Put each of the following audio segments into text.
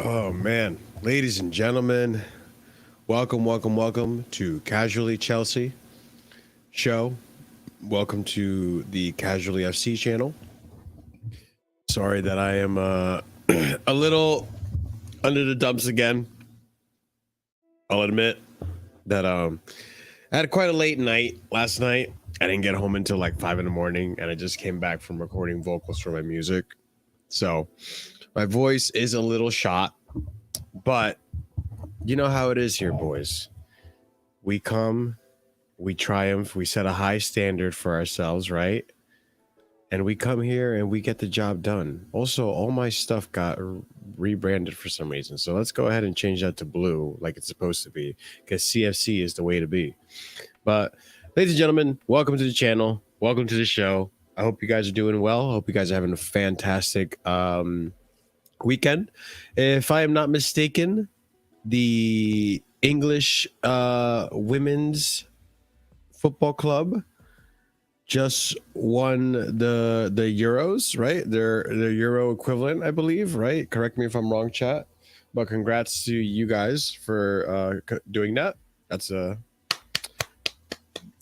Oh man, ladies and gentlemen, welcome to Casually Chelsea show. Welcome to the Casually FC channel. Sorry that I am a little under the dumps again. I'll admit that I had quite a late night last night. I didn't get home until like 5 in the morning, and I just came back from recording vocals for my music. So my voice is a little shot, but you know how it is here, boys. We come, we triumph, we set a high standard for ourselves, right? And we come here and we get the job done. Also, all my stuff got rebranded for some reason. So let's go ahead and change that to blue like it's supposed to be, because CFC is the way to be. But ladies and gentlemen, welcome to the channel. Welcome to the show. I hope you guys are doing well. I hope you guys are having a fantastic weekend. If I am not mistaken, the English women's football club just won the Euros, right? Their Euro equivalent, I believe, right? Correct me if I'm wrong, chat. But congrats to you guys for doing that. That's a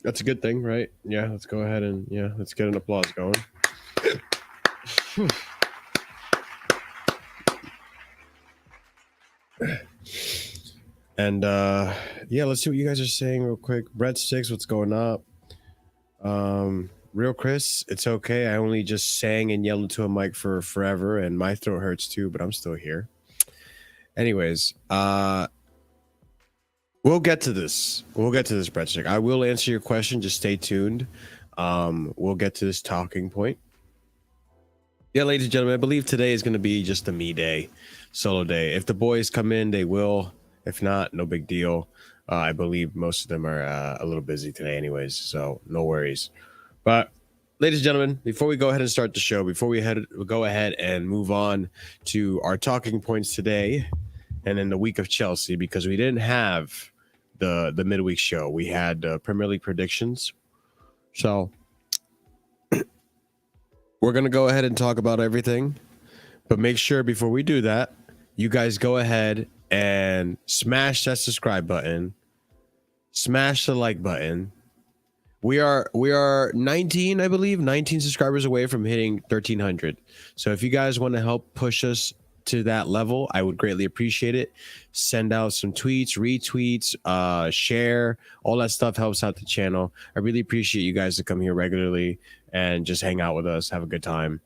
good thing, right? Yeah, let's go ahead and let's get an applause going. And yeah, let's see what you guys are saying real quick. Breadsticks, what's going up? Real Chris, it's okay. I only just sang and yelled into a mic for forever, and my throat hurts too, but I'm still here. Anyways, we'll get to this. We'll get to this, Breadstick. I will answer your question. Just stay tuned. We'll get to this talking point. Yeah, ladies and gentlemen, I believe today is going to be just a me day, solo day. If the boys come in, they will. If not, no big deal. I believe most of them are a little busy today anyways, so no worries. But ladies and gentlemen, before we go ahead and start the show, before we go ahead and move on to our talking points today and in the week of Chelsea, because we didn't have the midweek show. We had Premier League predictions. So we're going to go ahead and talk about everything. But make sure before we do that, you guys go ahead and smash that subscribe button. Smash the like button. We are 19, I believe, 19 subscribers away from hitting 1,300. So if you guys want to help push us to that level, I would greatly appreciate it. Send out some tweets, retweets, share. All that stuff helps out the channel. I really appreciate you guys to come here regularly and just hang out with us, have a good time.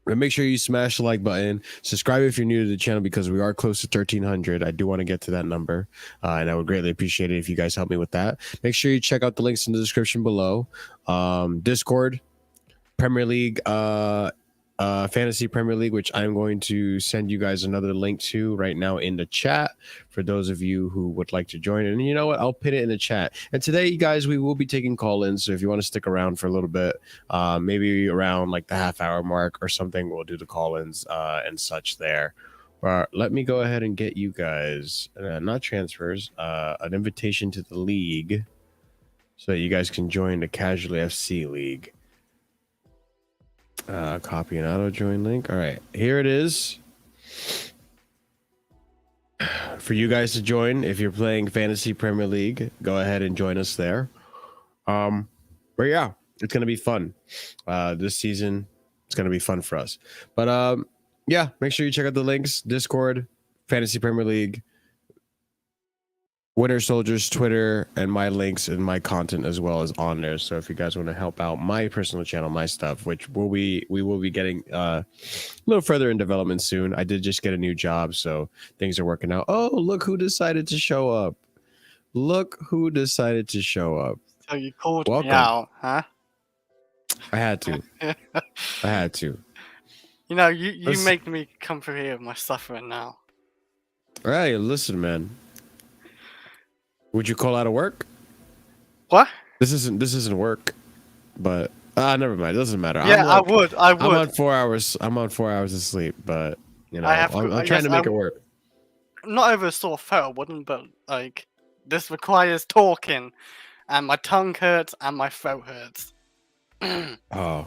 But make sure you smash the like button. Subscribe if you're new to the channel, because we are close to 1,300. I do want to get to that number, and I would greatly appreciate it if you guys help me with that. Make sure you check out the links in the description below. Discord, Premier League, Fantasy Premier League, which I'm going to send you guys another link to right now in the chat for those of you who would like to join. And you know what? I'll pin it in the chat. And today, you guys, we will be taking call-ins. So if you want to stick around for a little bit, maybe around like the half-hour mark or something, we'll do the call-ins and such there. Let me go ahead and get you guys, not transfers, an invitation to the league so that you guys can join the Casually FC League. Copy and auto join link. All right, here it is for you guys to join. If you're playing Fantasy Premier League, go ahead and join us there. But yeah, it's gonna be fun. This season, it's gonna be fun for us. But yeah, make sure you check out the links: Discord, Fantasy Premier League, Winter Soldiers, Twitter, and my links and my content as well is on there. So if you guys want to help out my personal channel, my stuff, which we will be getting a little further in development soon. I did just get a new job, so things are working out. Oh, look who decided to show up. Look who decided to show up. So you called Welcome. me out, huh? I had to. I had to. You know, you make me come through here with my suffering now. All right, listen, man. Would you call out of work? What? This isn't work, but never mind. It doesn't matter. Yeah, I would. I'm on 4 hours. I'm on 4 hours of sleep, but you know, I'm trying to make it work. Not over a sore throat, I wouldn't, but like this requires talking, and my tongue hurts and my throat hurts. Oh,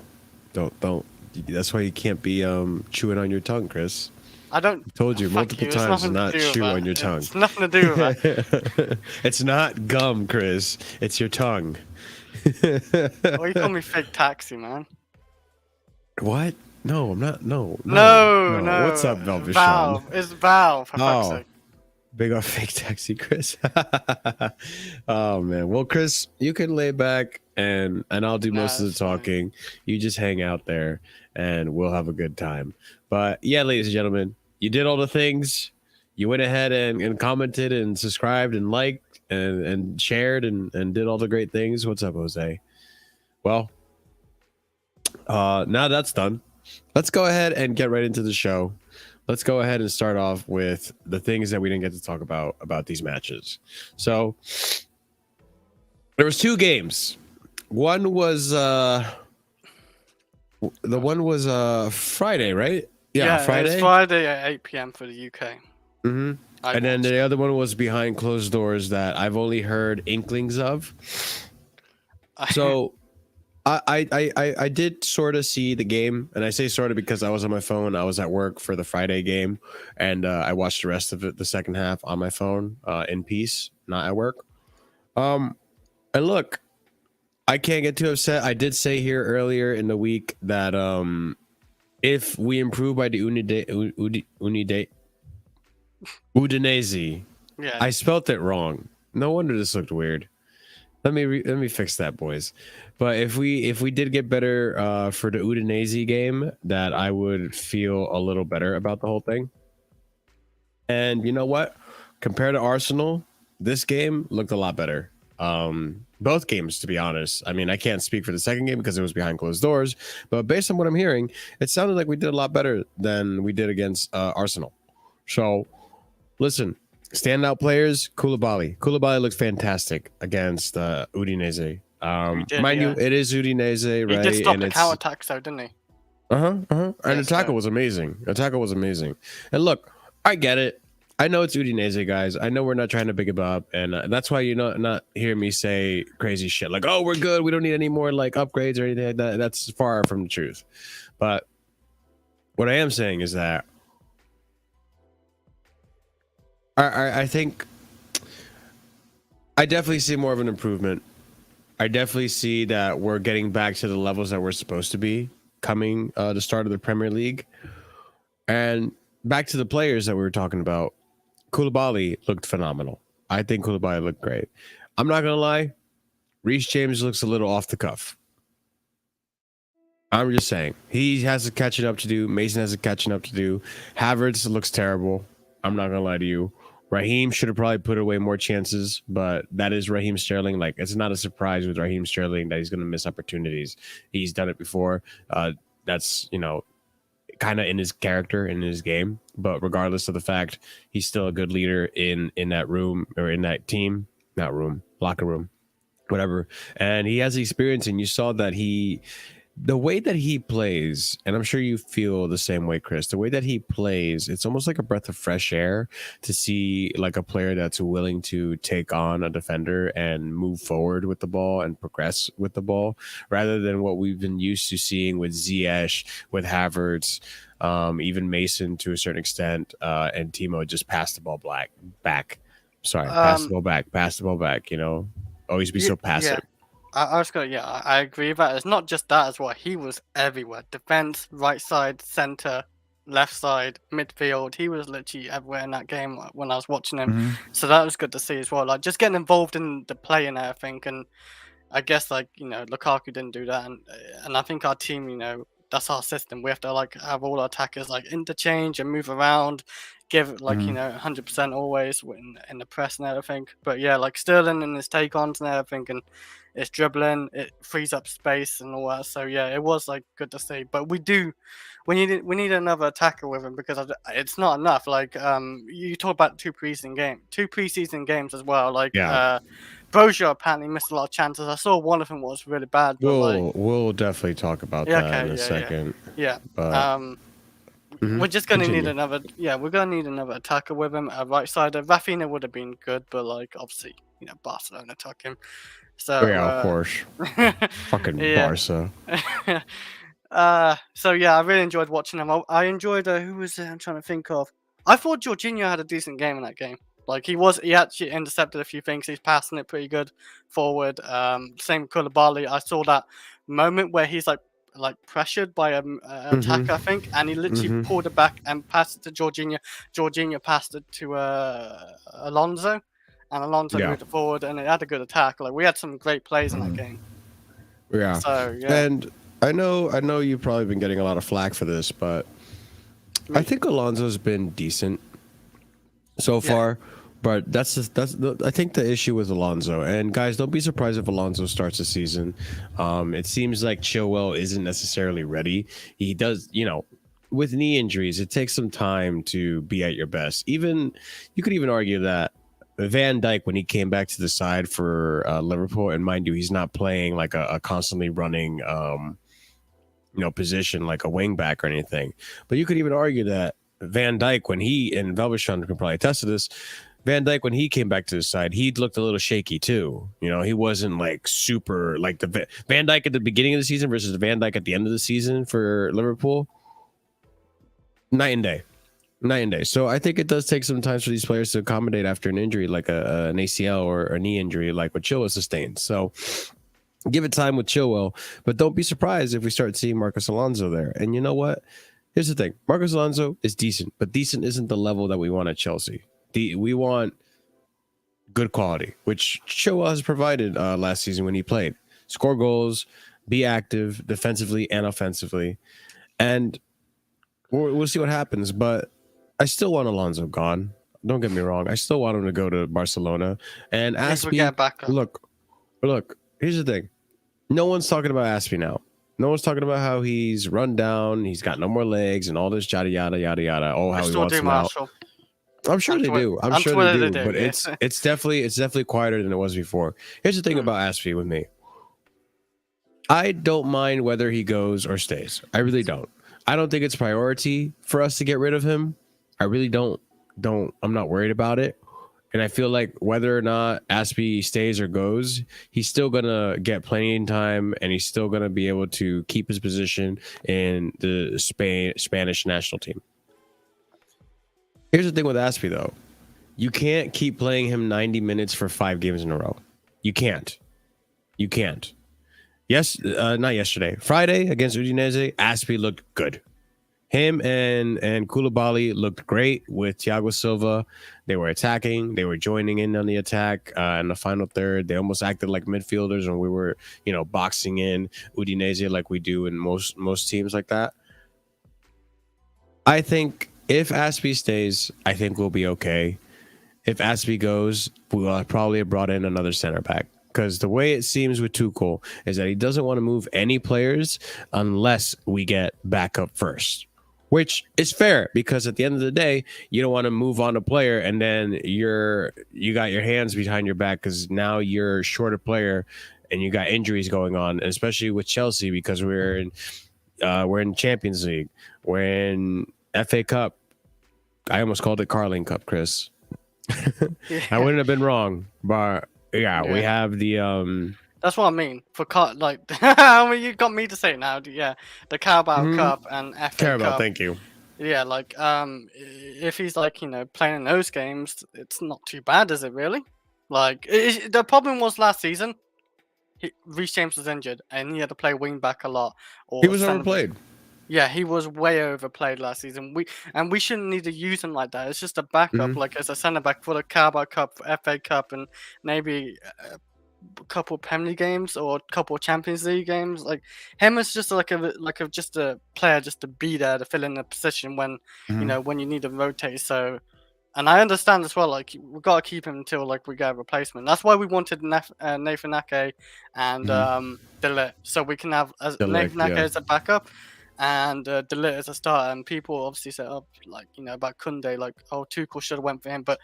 don't. That's why you can't be chewing on your tongue, Chris. I don't. I told you Fuck multiple you. It's times to nothing to not do with chew that. on your tongue. It's nothing to do with that. It's not gum, Chris. It's your tongue. Oh, you call me fake taxi, man. What? No, I'm not. No. No. What's up, Velvet Sean? Valve. It's Valve, for fuck's Oh, sake. big old fake taxi, Chris. Oh man. Well, Chris, you can lay back and I'll do most of the It's fine. talking. You just hang out there and we'll have a good time. But yeah, ladies and gentlemen, you did all the things. You went ahead and commented and subscribed and liked and shared and did all the great things. What's up, Jose? Well, now that's done. Let's go ahead and get right into the show. Let's go ahead and start off with the things that we didn't get to talk about these matches. So there was 2 games. One was Friday, right? Yeah, Friday. It's Friday at 8 p.m. for the UK. Mm-hmm. And then the other one was behind closed doors that I've only heard inklings of. So I did sort of see the game, and I say sort of because I was on my phone. I was at work for the Friday game, and I watched the rest of it, the second half, on my phone in peace, not at work. And look, I can't get too upset. I did say here earlier in the week that if we improve by the Udinese, yeah, I spelt it wrong. No wonder this looked weird. Let me fix that, boys. But if we did get better for the Udinese game, that I would feel a little better about the whole thing. And you know what? Compared to Arsenal, this game looked a lot better. Both games, to be honest. I mean, I can't speak for the second game because it was behind closed doors, but based on what I'm hearing, it sounded like we did a lot better than we did against Arsenal. So, listen, standout players, Koulibaly. Koulibaly looks fantastic against Udinese. Mind you, it is Udinese, right? He did stop the counter attacks, though, didn't he? And the tackle was amazing. And look, I get it. I know it's Udinese, guys. I know we're not trying to big it up, and that's why you not hear me say crazy shit like, "Oh, we're good. We don't need any more like upgrades or anything like that." That's far from the truth. But what I am saying is that I think I definitely see more of an improvement. I definitely see that we're getting back to the levels that we're supposed to be coming the start of the Premier League. And back to the players that we were talking about, Koulibaly looked phenomenal. I think Koulibaly looked great. I'm not going to lie, Reece James looks a little off the cuff. I'm just saying. He has a catching up to do. Mason has a catching up to do. Havertz looks terrible. I'm not going to lie to you. Raheem should have probably put away more chances, but that is Raheem Sterling. Like, it's not a surprise with Raheem Sterling that he's going to miss opportunities. He's done it before. That's, kind of in his character, in his game. But regardless of the fact, he's still a good leader in that room or in that team, not room, locker room, whatever. And he has the experience, and you saw that the way that he plays, and I'm sure you feel the same way, Chris, the way that he plays, it's almost like a breath of fresh air to see like a player that's willing to take on a defender and move forward with the ball and progress with the ball, rather than what we've been used to seeing with Ziyech, with Havertz, even Mason to a certain extent, and Timo just pass the ball back. Sorry, pass the ball back, always be so passive. Yeah. I agree with that. It's not just that as well. He was everywhere. Defense, right side, center, left side, midfield. He was literally everywhere in that game when I was watching him. Mm-hmm. So that was good to see as well. Like, just getting involved in the play and everything. And I guess, Lukaku didn't do that. And I think our team, that's our system. We have to, have all our attackers, interchange and move around. Give 100% always in the press and everything. But yeah, Sterling and his take-ons and everything, and it's dribbling, it frees up space and all that. So yeah, it was good to see. But we need another attacker with him because it's not enough. You talk about two preseason games as well. Brozier apparently missed a lot of chances. I saw one of them was really bad. But we'll definitely talk about that in a second. Yeah. But, we're just gonna need another. Yeah, we're gonna need another attacker with him. A right sider. Rafinha would have been good, but obviously, Barcelona took him. So yeah, of course. Fucking Barca. So yeah, I really enjoyed watching him. I enjoyed who was it? I'm trying to think of. I thought Jorginho had a decent game in that game. Like he actually intercepted a few things. He's passing it pretty good forward. Same with Koulibaly. I saw that moment where he's like pressured by an attacker, I think, and he literally pulled it back and passed it to Jorginho. Jorginho passed it to Alonso, and Alonso moved it forward, and it had a good attack. Like we had some great plays in that game. Yeah. So yeah. And I know you've probably been getting a lot of flack for this, but I think Alonso's been decent so far. But I think the issue with Alonso, and guys, don't be surprised if Alonso starts the season. It seems like Chilwell isn't necessarily ready. He does, with knee injuries, it takes some time to be at your best. Even you could even argue that Van Dijk, when he came back to the side for Liverpool, and mind you, he's not playing like a constantly running, position like a wing back or anything. But you could even argue that Van Dijk, when and Velvershan can probably attest to this, Van Dijk, when he came back to the side, he looked a little shaky too. He wasn't like super like the Van Dijk at the beginning of the season versus the Van Dijk at the end of the season for Liverpool. Night and day. So I think it does take some time for these players to accommodate after an injury like an ACL or a knee injury like what Chilwell sustained. So give it time with Chilwell, but don't be surprised if we start seeing Marcos Alonso there. And you know what? Here's the thing. Marcos Alonso is decent, but decent isn't the level that we want at Chelsea. We want good quality, which Chilwell has provided last season when he played. Score goals, be active defensively and offensively. And we'll see what happens, but I still want Alonso gone. Don't get me wrong. I still want him to go to Barcelona. And Aspie, look, here's the thing. No one's talking about Aspie now. No one's talking about how he's run down, he's got no more legs, and all this yada yada yada yada. Oh, how he wants him out. I'm sure they do. I'm sure they do. But it's definitely quieter than it was before. Here's the thing about Aspie with me. I don't mind whether he goes or stays. I really don't. I don't think it's priority for us to get rid of him. I really don't. I'm not worried about it. And I feel like whether or not Aspie stays or goes, he's still going to get plenty of time, and he's still going to be able to keep his position in the Spanish national team. Here's the thing with Aspie, though. You can't keep playing him 90 minutes for 5 games in a row. You can't. Yes, not yesterday. Friday against Udinese, Aspie looked good. Him and Koulibaly looked great with Thiago Silva. They were attacking. They were joining in on the attack in the final third. They almost acted like midfielders when we were, boxing in Udinese like we do in most teams like that. I think if Aspie stays, I think we'll be okay. If Aspie goes, we'll probably have brought in another center back. Because the way it seems with Tuchel is that he doesn't want to move any players unless we get backup first. Which is fair, because at the end of the day, you don't want to move on a player and then you got your hands behind your back because now you're short a player and you got injuries going on, especially with Chelsea because we're in Champions League, we're in FA Cup. I almost called it Carling Cup, Chris. I wouldn't have been wrong, but yeah, we have the That's what I mean. I mean, you got me to say it now. Yeah, the Carabao Cup and FA Carabao, Cup. thank you. Yeah, if he's playing in those games, it's not too bad, is it really? The problem was last season, Reece James was injured and he had to play wing back a lot. He was overplayed. Yeah, he was way overplayed last season. We shouldn't need to use him like that. It's just a backup, as a centre back for the Carabao Cup, FA Cup, and maybe a couple Premier League games or a couple Champions League games. Like him is just just a player just to be there to fill in a position when when you need to rotate. So, and I understand as well. We've got to keep him until we get a replacement. That's why we wanted Nathan Ake and De Ligt, so we can have Nathan Ake as a backup and De Ligt as a starter. And people obviously said about Koundé, Tuchel should have went for him, but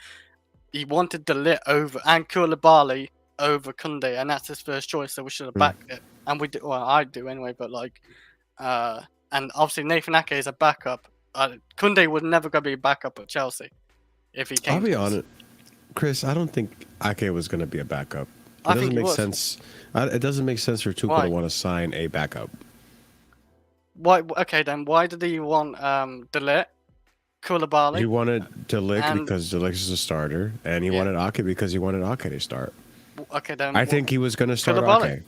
he wanted De Ligt over and Koulibaly over Koundé, and that's his first choice, so we should have backed it. And we do, well, I do anyway, but and obviously Nathan Ake is a backup. Koundé would never go be a backup at Chelsea if he came. I'll be honest, Chris, I don't think Ake was going to be a backup. It doesn't make sense. It doesn't make sense for Tuchel to want to sign a backup. Why? Okay, then why did he want Delete, Koulibaly? He wanted Delic And because Delic is a starter, and he yeah, wanted Ake because he wanted Ake to start. okay then. I think he was going to start Koulibaly. Ake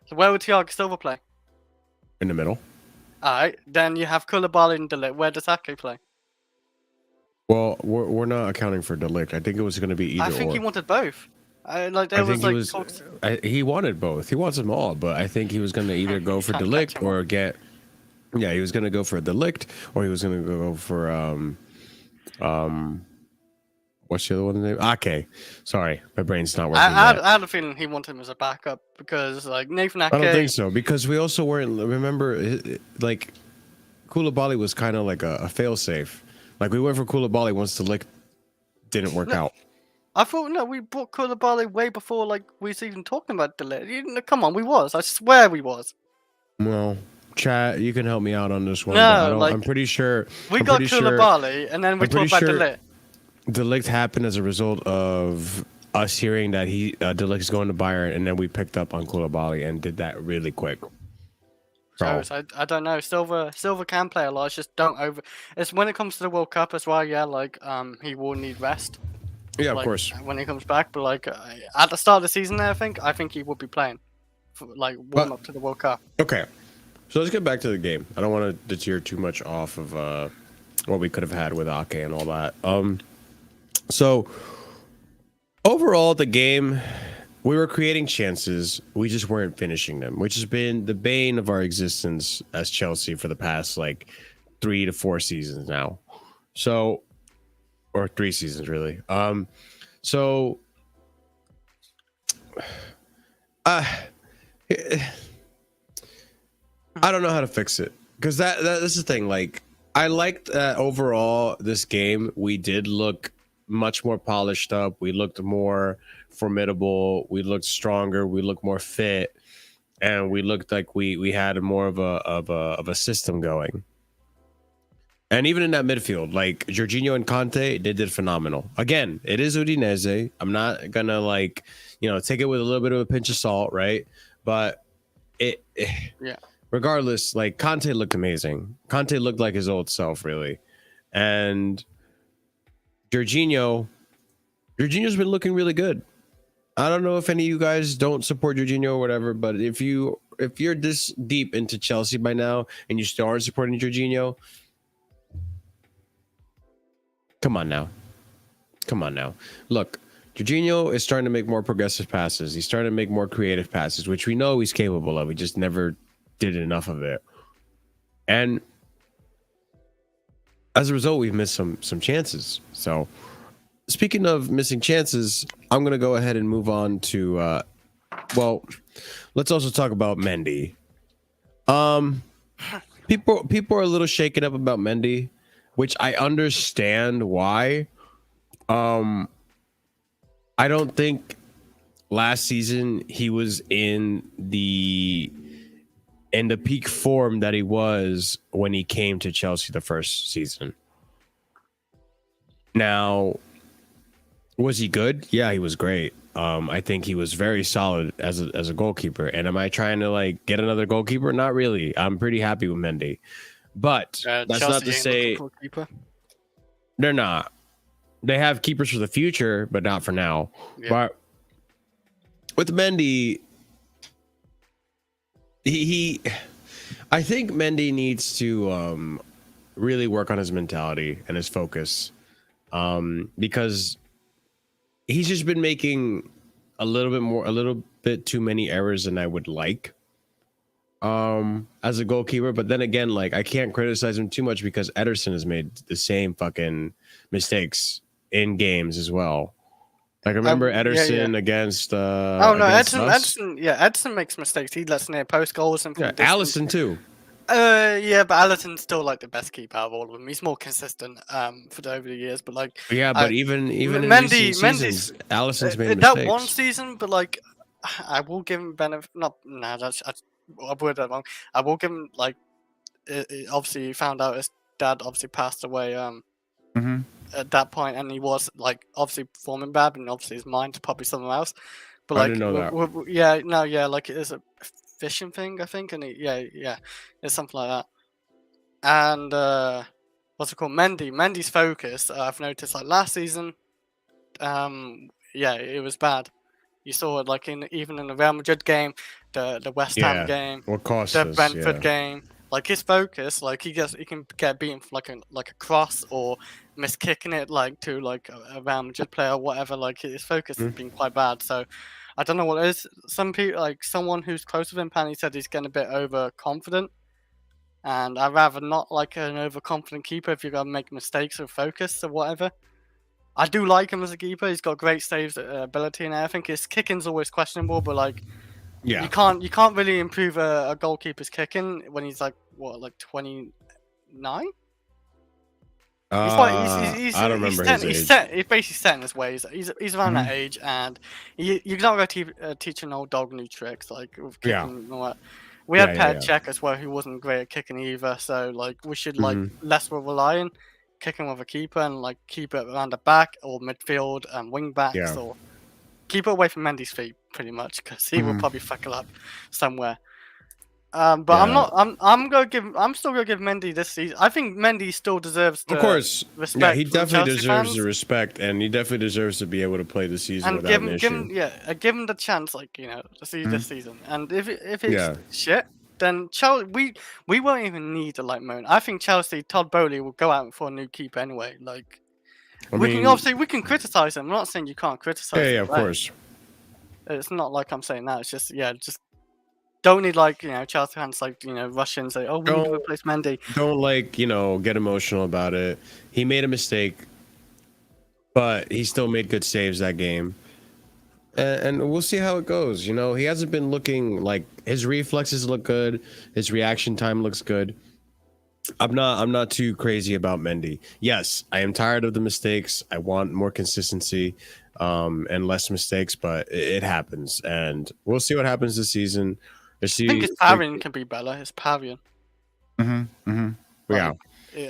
So where would Thiago Silva play? in the middle. All right, then you have Koulibaly and Delete. Where does Ake play? Well, we're not accounting for Delic. I think it was going to be either I think or. he wanted both. Like there I was think like he was. talks. He wanted both. He wants them all, but I think he was going to either go for Can't catch Delict him or get. Yeah, he was going to go for a Delict, or he was going to go for what's the other one's name? Ake. Sorry, my brain's not working. I had a feeling he wanted him as a backup because like Nathan Ake. I don't think so because we also weren't. Remember, like Koulibaly was kind of like a failsafe. Like we went for Koulibaly once the lick didn't work out. I thought no, we bought Koulibaly way before like we was even talking about Delete. Come on, we was. I swear we was. Well, chat, you can help me out on this one. No, but I'm pretty sure we got Koulibaly, and then we talked about Delete. Delict happened as a result of us hearing that Delict is going to Bayern, and then we picked up on Koulibaly and did that really quick. So I don't know. Silva can play a lot. It's just don't over. It's when it comes to the World Cup as well. Yeah, like he will need rest. Yeah, like, of course. When he comes back, but like at the start of the season, I think he would be playing, for, like warm up to the World Cup. Okay, so let's get back to the game. I don't want to deter too much off of what we could have had with Ake and all that. So overall, the game, we were creating chances. We just weren't finishing them, which has been the bane of our existence as Chelsea for the past like 3 to 4 seasons now. So, or 3 seasons really. So, I don't know how to fix it because that's the thing. Like, I liked that overall this game. We did look much more polished up. We looked more formidable. We looked stronger. We looked more fit, and we looked like we had more of a system going. And even in that midfield, like Jorginho and Conte, they did phenomenal. Again, it is Udinese. I'm not gonna like, take it with a little bit of a pinch of salt, right? But yeah. Regardless, like Conte looked amazing. Conte looked like his old self, really. And Jorginho's been looking really good. I don't know if any of you guys don't support Jorginho or whatever, but if you're this deep into Chelsea by now and you still aren't supporting Jorginho, come on now. Look, Jorginho is starting to make more progressive passes. He's starting to make more creative passes, which we know he's capable of. He just never did enough of it. And as a result, we've missed some chances. So speaking of missing chances, I'm going to go ahead and move on to, well, let's also talk about Mendy. People are a little shaken up about Mendy, which I understand why. I don't think last season he was in the peak form that he was when he came to Chelsea the first season. Now, was he good? Yeah, he was great. I think he was very solid as a goalkeeper. And am I trying to like get another goalkeeper? Not really. I'm pretty happy with Mendy. But that's Chelsea not to say they're not. They have keepers for the future, but not for now. Yeah. But with Mendy, I think Mendy needs to really work on his mentality and his focus, because he's just been making a little bit too many errors than I would like as a goalkeeper. But then again, like I can't criticize him too much because Ederson has made the same fucking mistakes in games as well. Like, remember Ederson against Ederson makes mistakes. He lets near post goals and Alisson too. But Alisson's still like the best keeper out of all of them. He's more consistent over the years, but like but even in Mendy's Alisson's made that mistakes. One season, but like I will give him benefit. I worded that wrong. I will give him like obviously he found out his dad obviously passed away at that point, and he was like obviously performing bad, and obviously his mind's probably somewhere else. But like, I didn't know that. like it is a fishing thing, I think, and it's something like that. And what's it called? Mendy's focus. I've noticed like last season, it was bad. You saw it like even in the Real Madrid game, the West Ham game, what cost the us? Brentford game. Like his focus, like he can get beaten for like a cross or miss kicking it like to like a Real Madrid player or whatever. Like his focus has been quite bad. So I don't know what it is. Some people, like someone who's close with him, Panny said he's getting a bit overconfident. And I'd rather not like an overconfident keeper if you're gonna make mistakes or focus or whatever. I do like him as a keeper. He's got great saves ability and everything. His kicking's always questionable, but like you can't really improve a goalkeeper's kicking when he's like 29. I don't remember his age. He's basically set in his ways. He's around that age, and you're not going to teach an old dog new tricks like with kicking and all that. We had Petr Cech as well, who wasn't great at kicking either. So like we should like less rely on kicking with a keeper and like keep it around the back or midfield and wing backs or keep it away from Mendy's feet pretty much because he will probably fuck it up somewhere. But I'm still gonna give Mendy this season. I think Mendy still deserves the respect. Yeah, he definitely deserves the respect, and he definitely deserves to be able to play the season and without an issue. Give him the chance, like to see this season. And if it's shit, then Chelsea we won't even need to like moan. I think Chelsea, Todd Bowley will go out for a new keeper anyway. Like we can criticize him. I'm not saying you can't criticize. Yeah, of course. It's not like I'm saying that. It's just. Don't need like Chelsea fans like rush in and say, "Oh, we need to replace Mendy." Don't like get emotional about it. He made a mistake, but he still made good saves that game, and we'll see how it goes. He hasn't been looking like his reflexes look good, his reaction time looks good. I'm not too crazy about Mendy. Yes, I am tired of the mistakes. I want more consistency, and less mistakes, but it happens, and we'll see what happens this season. I think his parrying can be better. His parrying. Yeah.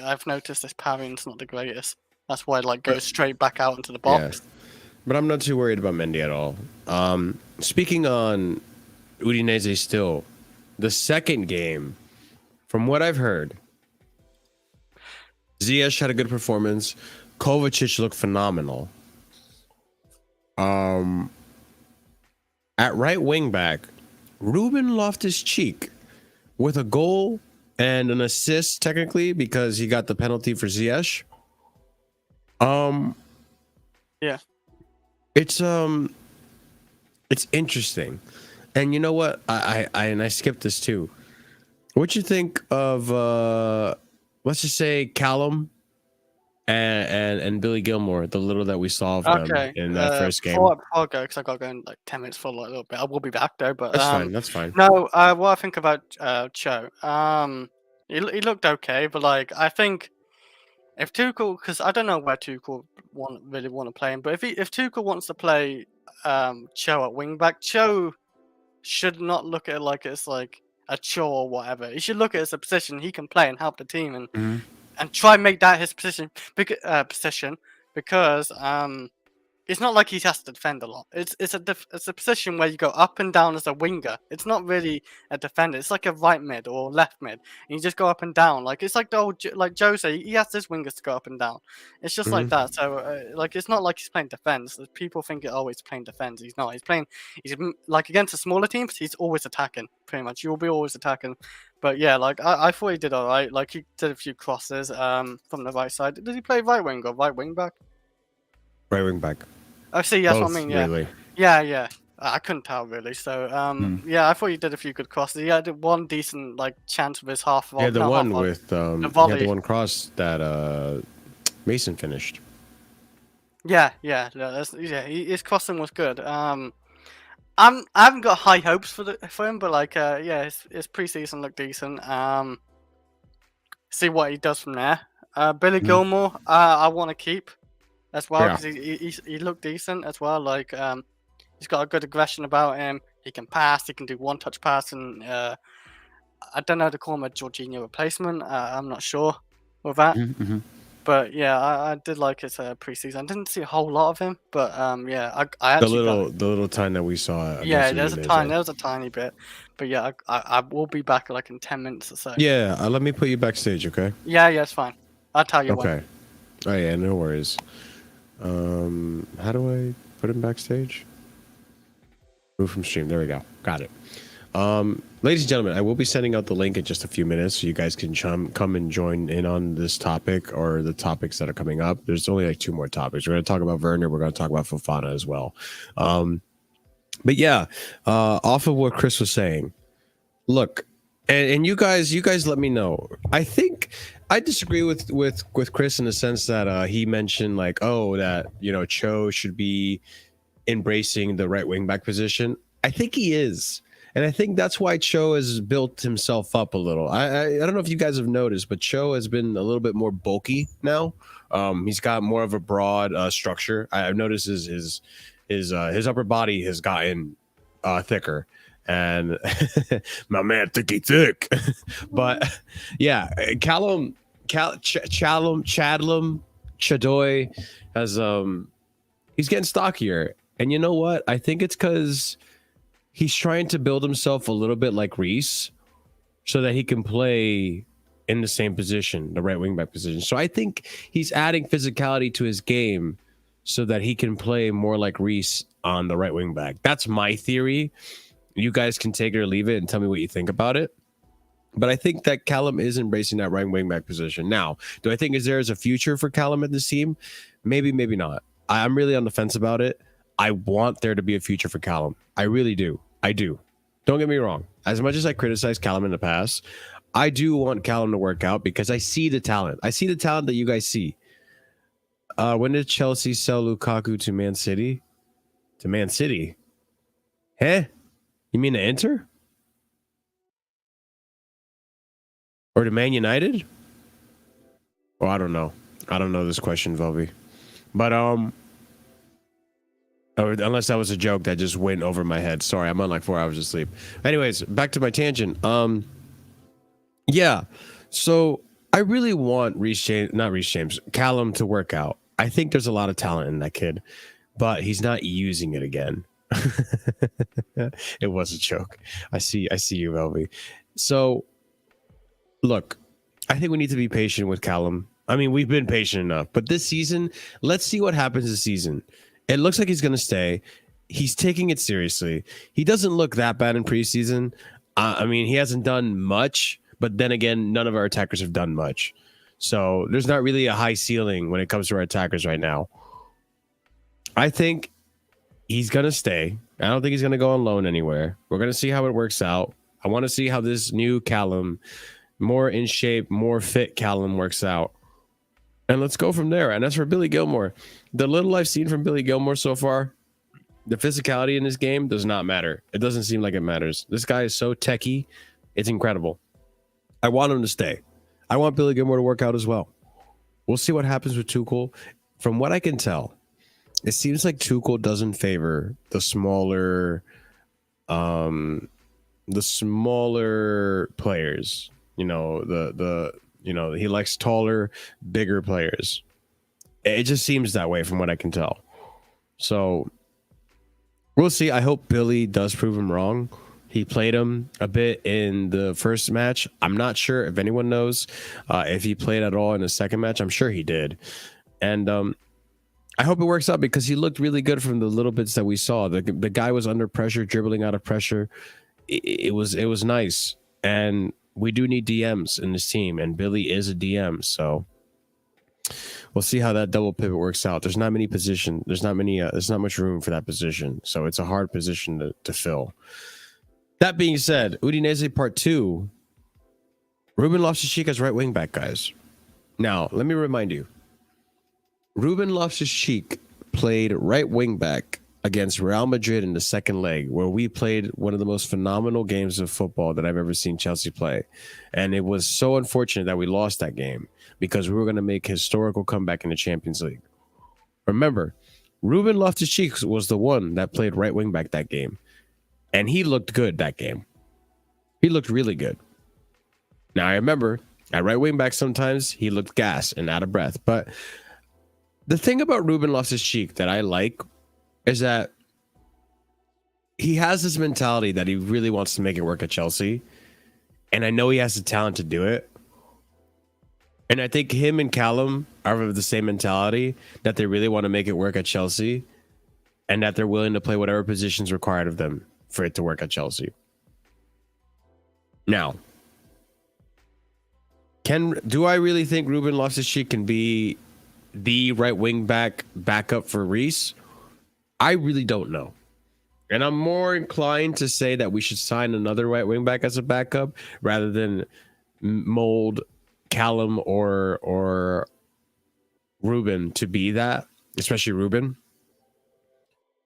I've noticed his parrying's not the greatest. That's why it goes straight back out into the box. Yeah. But I'm not too worried about Mendy at all. Speaking on Udinese still, the second game, from what I've heard, Ziyech had a good performance. Kovacic looked phenomenal. At right wing back, Ruben Loftus-Cheek with a goal and an assist technically because he got the penalty for Ziyech. It's interesting. And you know what? I skipped this too. What you think of let's just say Callum and Billy Gilmore, the little that we saw of them in that first game. I'll go because I got to go in like 10 minutes for a little bit. I will be back though, but That's fine. No, what I think about Cho, he looked okay, but like I think if Tuchel, because I don't know where Tuchel really want to play him, but if Tuchel wants to play Cho at wing back, Cho should not look at it like it's like a chore or whatever. He should look at it as a position he can play and help the team and try and make that his position because it's not like he has to defend a lot. It's a position where you go up and down as a winger. It's not really a defender. It's like a right mid or left mid, and you just go up and down. Like it's like the old Jose. He has his wingers to go up and down. It's just like that. So like it's not like he's playing defense. People think he's playing defense. He's not. He's like against the smaller teams. He's always attacking. Pretty much, you'll be always attacking. But yeah, like I thought he did all right. Like he did a few crosses from the right side. Did he play right wing or right wing back? Right wing back. I see. That's Both, what I mean. Yeah, really. yeah. I couldn't tell really. So yeah, I thought he did a few good crosses. He had one decent like chance with his half. Yeah, the one with the volley. the one cross that Mason finished. Yeah. His crossing was good. I haven't got high hopes for him, but like his preseason looked decent. See what he does from there. Billy Gilmore, I want to keep as well because he looked decent as well. Like he's got a good aggression about him. He can pass. He can do one-touch pass, and I don't know to call him a Jorginho replacement. I'm not sure with that. But yeah, I did like his preseason. I didn't see a whole lot of him, but yeah, I The actually got little time that we saw yeah. against There Udinese. was a tiny bit, but yeah, I will be back like in 10 minutes or so. Yeah, let me put you backstage, okay? Yeah, yeah, it's fine. I'll tell you when. Okay. Oh yeah, no worries. How do I put him backstage? Move from stream. There we go. Got it. Ladies and gentlemen, I will be sending out the link in just a few minutes so you guys can come and join in on this topic or the topics that are coming up. There's only like 2 more topics. We're going to talk about Werner. We're going to talk about Fofana as well. But yeah, off of what Chris was saying, look, and you guys let me know. I think I disagree with Chris in the sense that he mentioned like, oh, that Cho should be embracing the right wing back position. I think he is. And I think that's why Cho has built himself up a little. I don't know if you guys have noticed, but Cho has been a little bit more bulky now. He's got more of a broad structure. I've noticed his upper body has gotten thicker. And my man thick. But yeah, Chadlam Chadoy has he's getting stockier. And you know what? I think it's because he's trying to build himself a little bit like Reese so that he can play in the same position, the right wing back position. So I think he's adding physicality to his game so that he can play more like Reese on the right wing back. That's my theory. You guys can take it or leave it and tell me what you think about it. But I think that Callum is embracing that right wing back position. Now, do I think there is a future for Callum in this team? Maybe, maybe not. I'm really on the fence about it. I want there to be a future for Callum. I really do. I do. Don't get me wrong. As much as I criticized Callum in the past, I do want Callum to work out because I see the talent. I see the talent that you guys see. When did Chelsea sell Lukaku to Man City? To Man City? Huh? You mean to Inter? Or to Man United? Oh, I don't know. I don't know this question, Velvy. But or unless that was a joke that just went over my head. Sorry, I'm on like 4 hours of sleep. Anyways, back to my tangent. Yeah. So I really want Callum to work out. I think there's a lot of talent in that kid, but he's not using it again. It was a joke. I see you, Velvy. So look, I think we need to be patient with Callum. I mean, we've been patient enough, but this season, let's see what happens this season. It looks like he's going to stay. He's taking it seriously. He doesn't look that bad in preseason. I mean, he hasn't done much, but then again, none of our attackers have done much. So there's not really a high ceiling when it comes to our attackers right now. I think he's going to stay. I don't think he's going to go on loan anywhere. We're going to see how it works out. I want to see how this new Callum, more in shape, more fit Callum works out. And let's go from there. And as for Billy Gilmore, the little I've seen from Billy Gilmore so far, the physicality in this game does not matter. It doesn't seem like it matters. This guy is so techie. It's incredible. I want him to stay. I want Billy Gilmore to work out as well. We'll see what happens with Tuchel. From what I can tell, it seems like Tuchel doesn't favor the smaller players. He likes taller, bigger players. It just seems that way from what I can tell. So we'll see. I hope Billy does prove him wrong. He played him a bit in the first match. I'm not sure if anyone knows if he played at all in the second match. I'm sure he did. And I hope it works out because he looked really good from the little bits that we saw. The guy was under pressure, dribbling out of pressure. It was nice. And we do need DMs in this team, and Billy is a DM. So we'll see how that double pivot works out. There's not many positions. There's not much room for that position. So it's a hard position to fill. That being said, Udinese Part 2, Ruben Loftus-Cheek as right wing back, guys. Now, let me remind you, Ruben Loftus-Cheek played right wing back against Real Madrid in the second leg, where we played one of the most phenomenal games of football that I've ever seen Chelsea play. And it was so unfortunate that we lost that game because we were going to make a historical comeback in the Champions League. Remember, Ruben Loftus-Cheek was the one that played right wing back that game. And he looked good that game. He looked really good. Now, I remember At right wing back, sometimes he looked gassed and out of breath. But the thing about Ruben Loftus-Cheek that I like is that he has this mentality that he really wants to make it work at Chelsea. And I know he has the talent to do it. And I think him and Callum are of the same mentality, that they really want to make it work at Chelsea and that they're willing to play whatever positions required of them for it to work at Chelsea. Now, do I really think Ruben Loftus-Cheek can be the right wing back backup for Reece? I really don't know. And I'm more inclined to say that we should sign another right wing back as a backup rather than mold Callum or Ruben to be that, especially Ruben.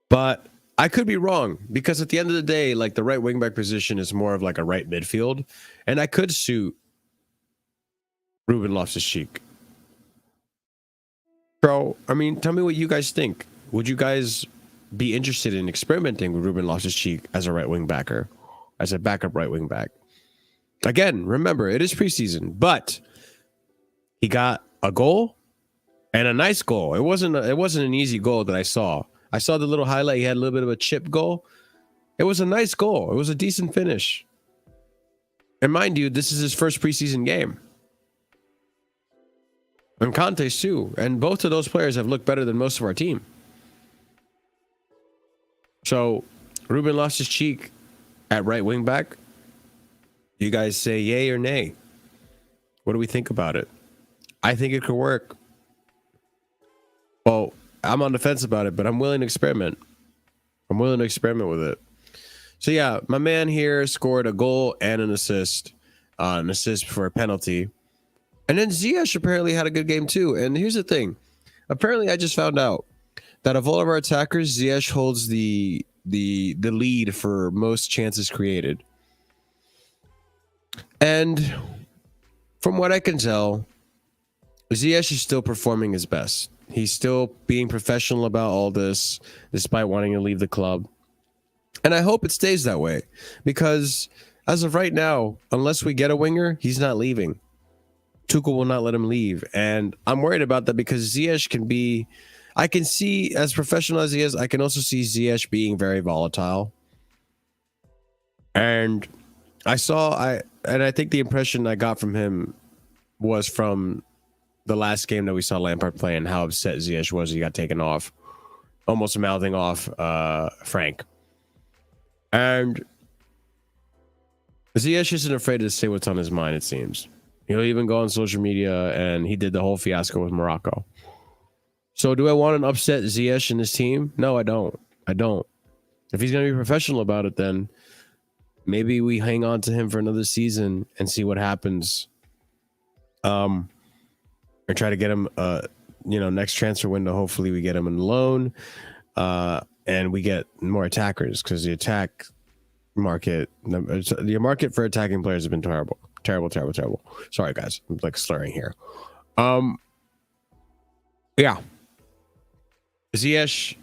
But I could be wrong, because at the end of the day, like, the right wing back position is more of like a right midfield, and I could suit Ruben Loftus-Cheek. So, I mean, tell me what you guys think. Would you guys be interested in experimenting with Ruben Loftus-Cheek as a right wing backer, as a backup right wing back? Again, remember, it is preseason, but he got a goal and a nice goal. It wasn't an easy goal that I saw. I saw the little highlight. He had a little bit of a chip goal. It was a nice goal. It was a decent finish. And mind you, this is his first preseason game. And Conte's too. And both of those players have looked better than most of our team. So, Ruben Loftus-Cheek at right wing back, you guys say yay or nay? What do we think about it? I think it could work. Well, I'm on the fence about it, but I'm willing to experiment. I'm willing to experiment with it. So yeah, my man here scored a goal and an assist for a penalty. And then Ziyech apparently had a good game too. And here's the thing. Apparently, I just found out that of all of our attackers, Ziyech holds the lead for most chances created. And from what I can tell, Ziyech is still performing his best. He's still being professional about all this, despite wanting to leave the club. And I hope it stays that way, because as of right now, unless we get a winger, he's not leaving. Tuchel will not let him leave. And I'm worried about that, because Ziyech can be, I can see, as professional as he is, I can also see Ziyech being very volatile. And I think the impression I got from him was from the last game that we saw Lampard play and how upset Ziyech was he got taken off, almost mouthing off Frank. And Ziyech isn't afraid to say what's on his mind, it seems. He'll even go on social media, and he did the whole fiasco with Morocco. So do I want an upset Ziyech in this team? No, I don't. If he's going to be professional about it, then maybe we hang on to him for another season and see what happens. Or try to get him, next transfer window. Hopefully we get him on loan, and we get more attackers, because the market for attacking players has been terrible. Sorry, guys, I'm like slurring here. Yeah. Ziyech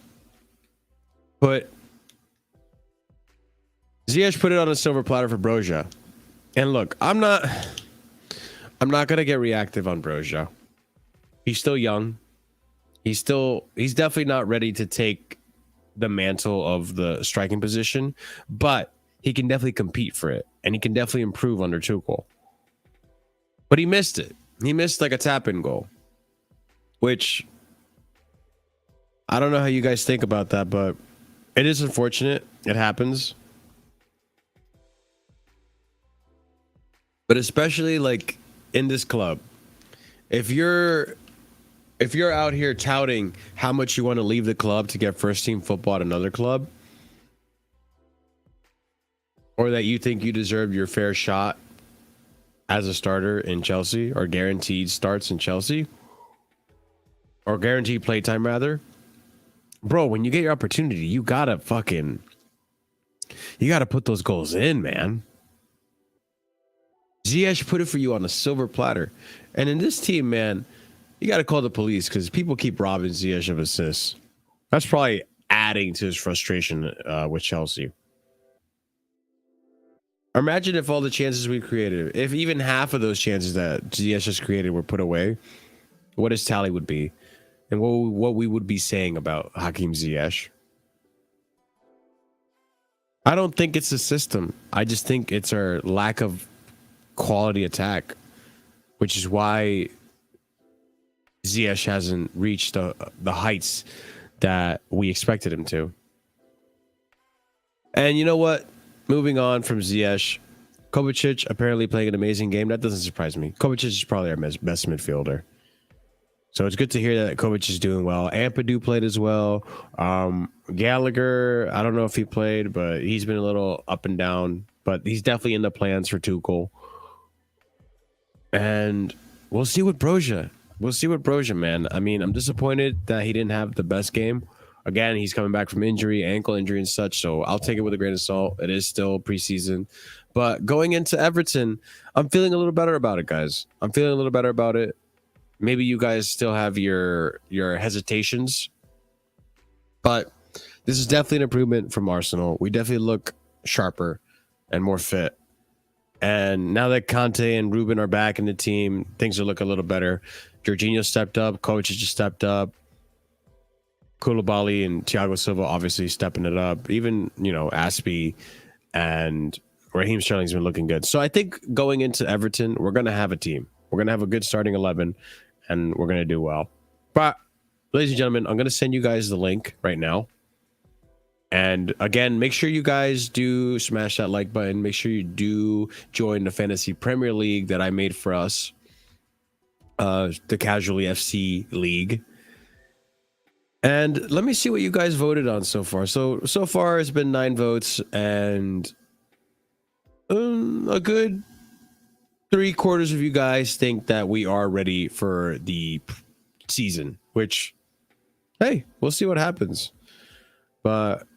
put it on a silver platter for Broja. And look, I'm not gonna get reactive on Broja. He's still young. He's definitely not ready to take the mantle of the striking position, but he can definitely compete for it, and he can definitely improve under Tuchel. But he missed it. He missed like a tap-in goal, which I don't know how you guys think about that, but it is unfortunate. It happens. But especially like in this club, if you're out here touting how much you want to leave the club to get first team football at another club, or that you think you deserve your fair shot as a starter in Chelsea, or guaranteed starts in Chelsea, or guaranteed playtime rather, bro, when you get your opportunity, you gotta put those goals in, man. Ziyech put it for you on a silver platter. And in this team, man, you got to call the police, because people keep robbing Ziyech of assists. That's probably adding to his frustration with Chelsea. Imagine if all the chances we created, if even half of those chances that Ziyech just created were put away, what his tally would be, and what we would be saying about Hakim Ziyech. I don't think it's the system. I just think it's our lack of quality attack, which is why Ziyech hasn't reached the heights that we expected him to. And you know what? Moving on from Ziyech, Kovacic apparently playing an amazing game. That doesn't surprise me. Kovacic is probably our best midfielder. So it's good to hear that Kovacic is doing well. Ampadu played as well. Gallagher, I don't know if he played, but he's been a little up and down. But he's definitely in the plans for Tuchel. And we'll see with Broja. We'll see with Broja, man. I mean, I'm disappointed that he didn't have the best game. Again, he's coming back from injury, ankle injury and such, so I'll take it with a grain of salt. It is still preseason. But going into Everton, I'm feeling a little better about it, guys. I'm feeling a little better about it. Maybe you guys still have your hesitations, but this is definitely an improvement from Arsenal. We definitely look sharper and more fit. And now that Conte and Ruben are back in the team, things will look a little better. Jorginho stepped up. Kovacic just stepped up. Koulibaly and Thiago Silva obviously stepping it up. Even, Aspie and Raheem Sterling's been looking good. So I think going into Everton, we're going to have a team. We're going to have a good starting 11, and we're going to do well. But, ladies and gentlemen, I'm going to send you guys the link right now. And again, make sure you guys do smash that like button. Make sure you do join the Fantasy Premier League that I made for us, the Casually FC League. And let me see what you guys voted on so far. So far it's been 9 votes, and a good 3/4 of you guys think that we are ready for the season, which, hey, we'll see what happens. But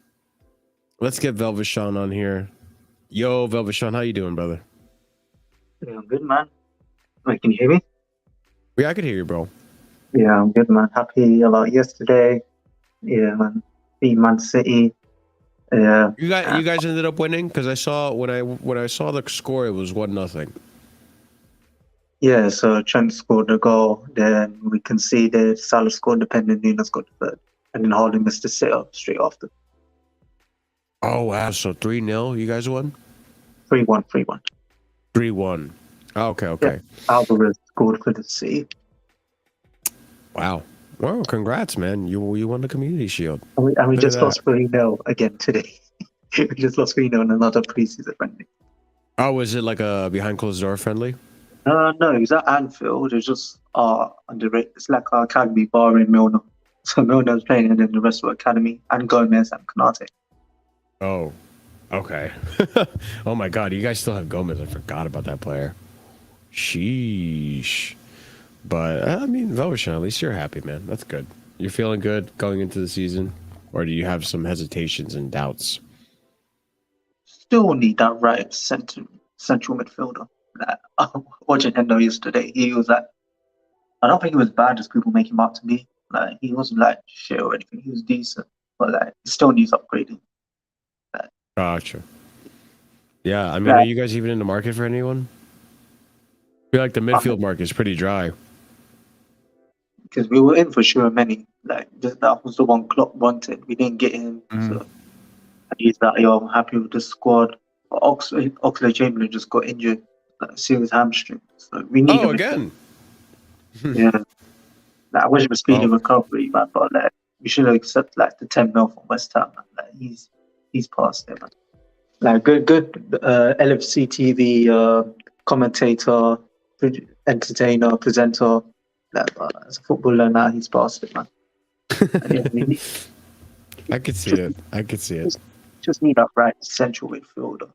let's get Velvet Sean on here. Yo, Velvet Sean, how you doing, brother? Yeah, I'm good, man. Wait, can you hear me? Yeah, I could hear you, bro. Yeah, I'm good, man. Happy about yesterday. Yeah, man. Beat Man City. Yeah. You guys ended up winning, because I saw when I saw the score, it was 1-0. Yeah, so Trent scored a goal, then we conceded, Salah scored the pen, and Nunes got the third. And then Harden missed the sit-up straight after. Oh, wow. So 3-0, you guys won? 3-1, 3-1. 3-1. Oh, okay. Yeah. Alvarez scored for the City. Wow. Well, congrats, man. You won the Community Shield. And we just lost 3-0 again today. We just lost 3-0 in another preseason friendly. Oh, was it like a behind closed door friendly? No, it was at Anfield. It was just underrated. It's like our academy bar in Milner. So Milner was playing, and then the rest were academy, and Gomez and Konate. Oh, okay. Oh my God, you guys still have Gomez. I forgot about that player. Sheesh. But I mean, Velvet, at least you're happy, man. That's good. You're feeling good going into the season, or do you have some hesitations and doubts? Still need that right central midfielder. Watching Hendo yesterday, he was like, I don't think he was bad as people make him out to be. Like, he wasn't like shit or anything. He was decent, but like, he still needs upgrading. Gotcha. Yeah, I mean, are you guys even in the market for anyone? I feel like the midfield market is pretty dry. Because we were in for sure many. Like, just that was the one Klopp wanted. We didn't get him. So he's like, yo, I'm happy with the squad. But Oxlade-Chamberlain just got injured, like, serious hamstring. So we need him again. Yeah. Like, I wish him a speedy recovery, man. But like, we should accept like the 10 mil from West Ham. Man. Like, he's past it, man. Like, good LFC TV commentator, entertainer, presenter. Like, as a footballer now, he's past it, man. I could see it. Just need that right central midfielder.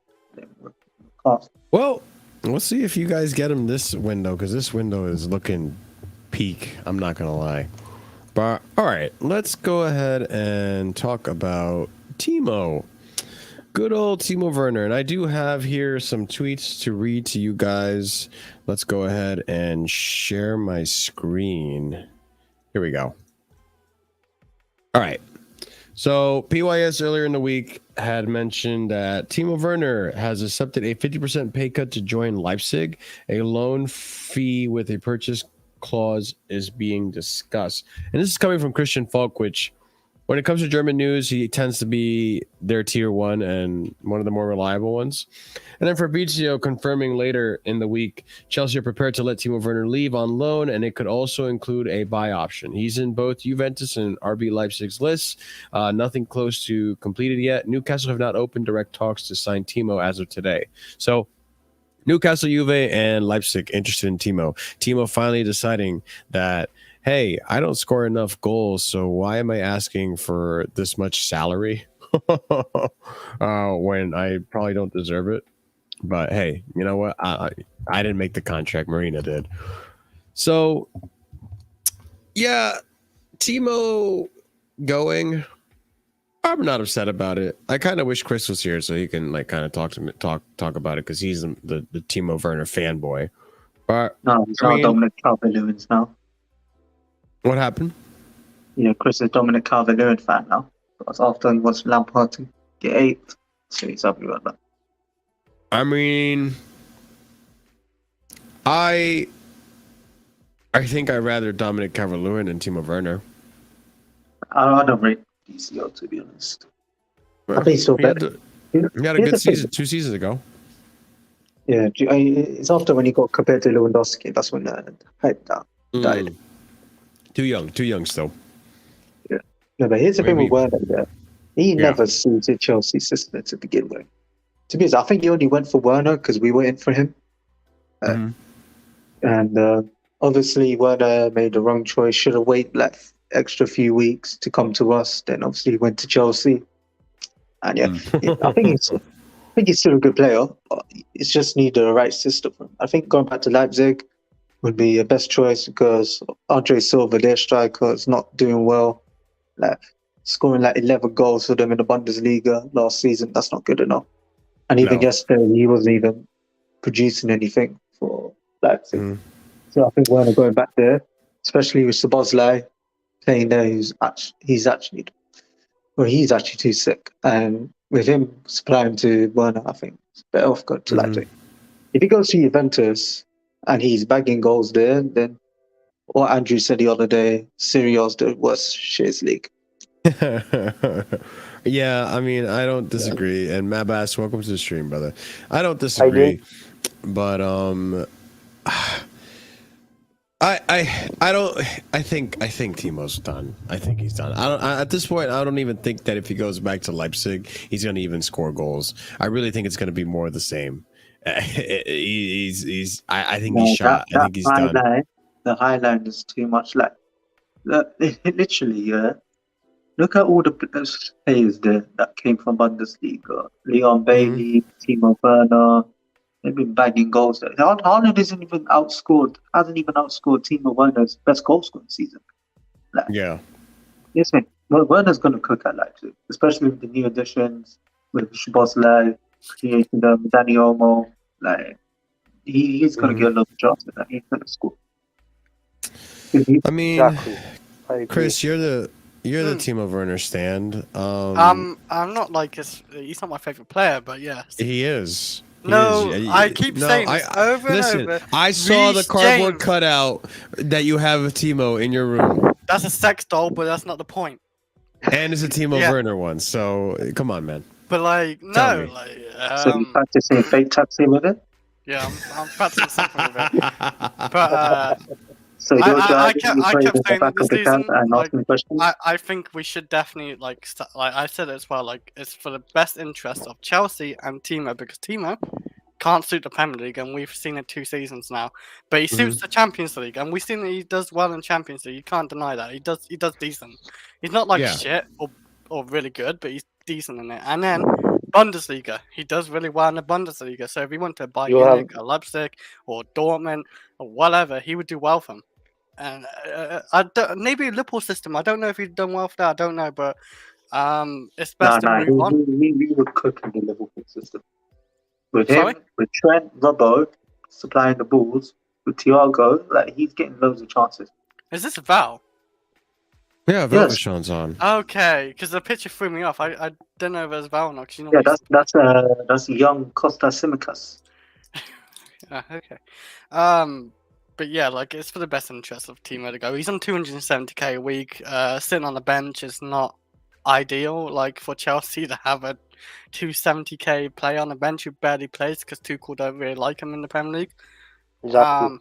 Well, we'll see if you guys get him this window, because this window is looking peak. I'm not gonna lie. But all right, let's go ahead and talk about Timo. Good old Timo Werner. And I do have here some tweets to read to you guys. Let's go ahead and share my screen. Here we go. All right. So PYS earlier in the week had mentioned that Timo Werner has accepted a 50% pay cut to join Leipzig. A loan fee with a purchase clause is being discussed. And this is coming from Christian Falk, which when it comes to German news, he tends to be their tier one and one of the more reliable ones. And then Fabrizio confirming later in the week, Chelsea are prepared to let Timo Werner leave on loan, and it could also include a buy option. He's in both Juventus and RB Leipzig's lists. Nothing close to completed yet. Newcastle have not opened direct talks to sign Timo as of today. So Newcastle, Juve, and Leipzig interested in Timo. Timo finally deciding that, hey, I don't score enough goals, so why am I asking for this much salary when I probably don't deserve it? But hey, you know what? I didn't make the contract. Marina did. So, yeah, Timo going. I'm not upset about it. I kind of wish Chris was here so he can like kind of talk about it because he's the Timo Werner fanboy. But No, he's not Dominic Calvert-Lewin's now. What happened? Yeah, Chris is Dominic Calvert-Lewin fan now. Because after he watched Lampard to get 8th, so he's happy about that. I mean, I think I'd rather Dominic Calvert-Lewin than Timo Werner. I don't rate DCL, to be honest. I think he's still better. He had a good season 2 seasons ago. Yeah, it's after when he got compared to Lewandowski. That's when the hype died. Too young still. Yeah, but here's the thing with Werner. Yeah. He never suited Chelsea's system to begin with. To be honest, I think he only went for Werner because we were in for him. And obviously, Werner made the wrong choice. Should have waited like extra few weeks to come to us. Then obviously he went to Chelsea. And I think he's still a good player. It's just need the right system. I think going back to Leipzig would be a best choice because Andre Silva, their striker, is not doing well. Like scoring like 11 goals for them in the Bundesliga last season, that's not good enough. And even yesterday, he wasn't even producing anything for Leipzig. So I think Werner going back there, especially with Szoboszlai playing there, he's actually too sick. And with him supplying to Werner, I think it's better off going to Leipzig. If he goes to Juventus and he's bagging goals there, then what Andrew said the other day, Serie A's the worst shares league. Yeah, I mean, I don't disagree. And Mabas, welcome to the stream, brother. I don't disagree, but I think Timo's done. I think he's done. At this point, I don't even think that if he goes back to Leipzig, he's going to even score goals. I really think it's going to be more of the same. I think he's shot. I think he's done. The highlight is too much. Like, literally, look at all the players there that came from Bundesliga. Leon Bailey, Timo Werner. They've been bagging goals there. Haaland hasn't even outscored Timo Werner's best goal scoring season. Like, yes, man. Well, Werner's going to cook at Leipzig, especially with the new additions, with Szoboszlai, creating them, Dani Olmo. Like, he's going to get another chance with that. He's going to score. I mean, Chris, you're the Timo Werner stand. I'm not like he's not my favorite player, but yeah, he is. I keep saying this over and over. I saw the cardboard cutout that you have of Timo in your room. That's a sex doll, but that's not the point. And it's a Timo Werner one, so come on, man. But like, no, like. So you practicing a fake tattoo with it? Yeah, I'm practicing something with it. But so I kept saying this season, like, I think we should definitely like I said it as well, like it's for the best interest of Chelsea and Timo, because Timo can't suit the Premier League, and we've seen it 2 seasons now. But he suits the Champions League, and we've seen that he does well in Champions League. You can't deny that. He does decent. He's not like shit or really good, but he's decent in it. And then Bundesliga, he does really well in the Bundesliga. So if he went to Bayern Munich or Leipzig or Dortmund or whatever, he would do well for him. And maybe Liverpool system. I don't know if he's done well for that. I don't know, but it's best to move on. We would cook in the Liverpool system with him, with Trent, Robbo supplying the balls, with Thiago. Like, he's getting loads of chances. Is this a Val? Yeah, Yes. Velvishon's on. Okay, because the picture threw me off. I don't know if it was Val or not. 'Cause you know Yeah, that's young Costa Simicas. okay. But yeah, like it's for the best interest of Timo to go. He's on 270k a week. Sitting on the bench is not ideal. Like for Chelsea to have a 270k player on the bench who barely plays because Tuchel don't really like him in the Premier League. Exactly.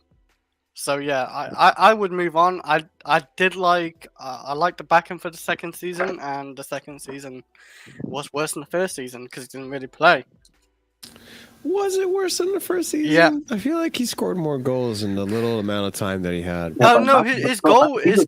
So yeah, I would move on. I did like I liked the backing for the second season, and the second season was worse than the first season because he didn't really play. Was it worse than the first season? Yeah. I feel like he scored more goals in the little amount of time that he had. Yeah, No, but his but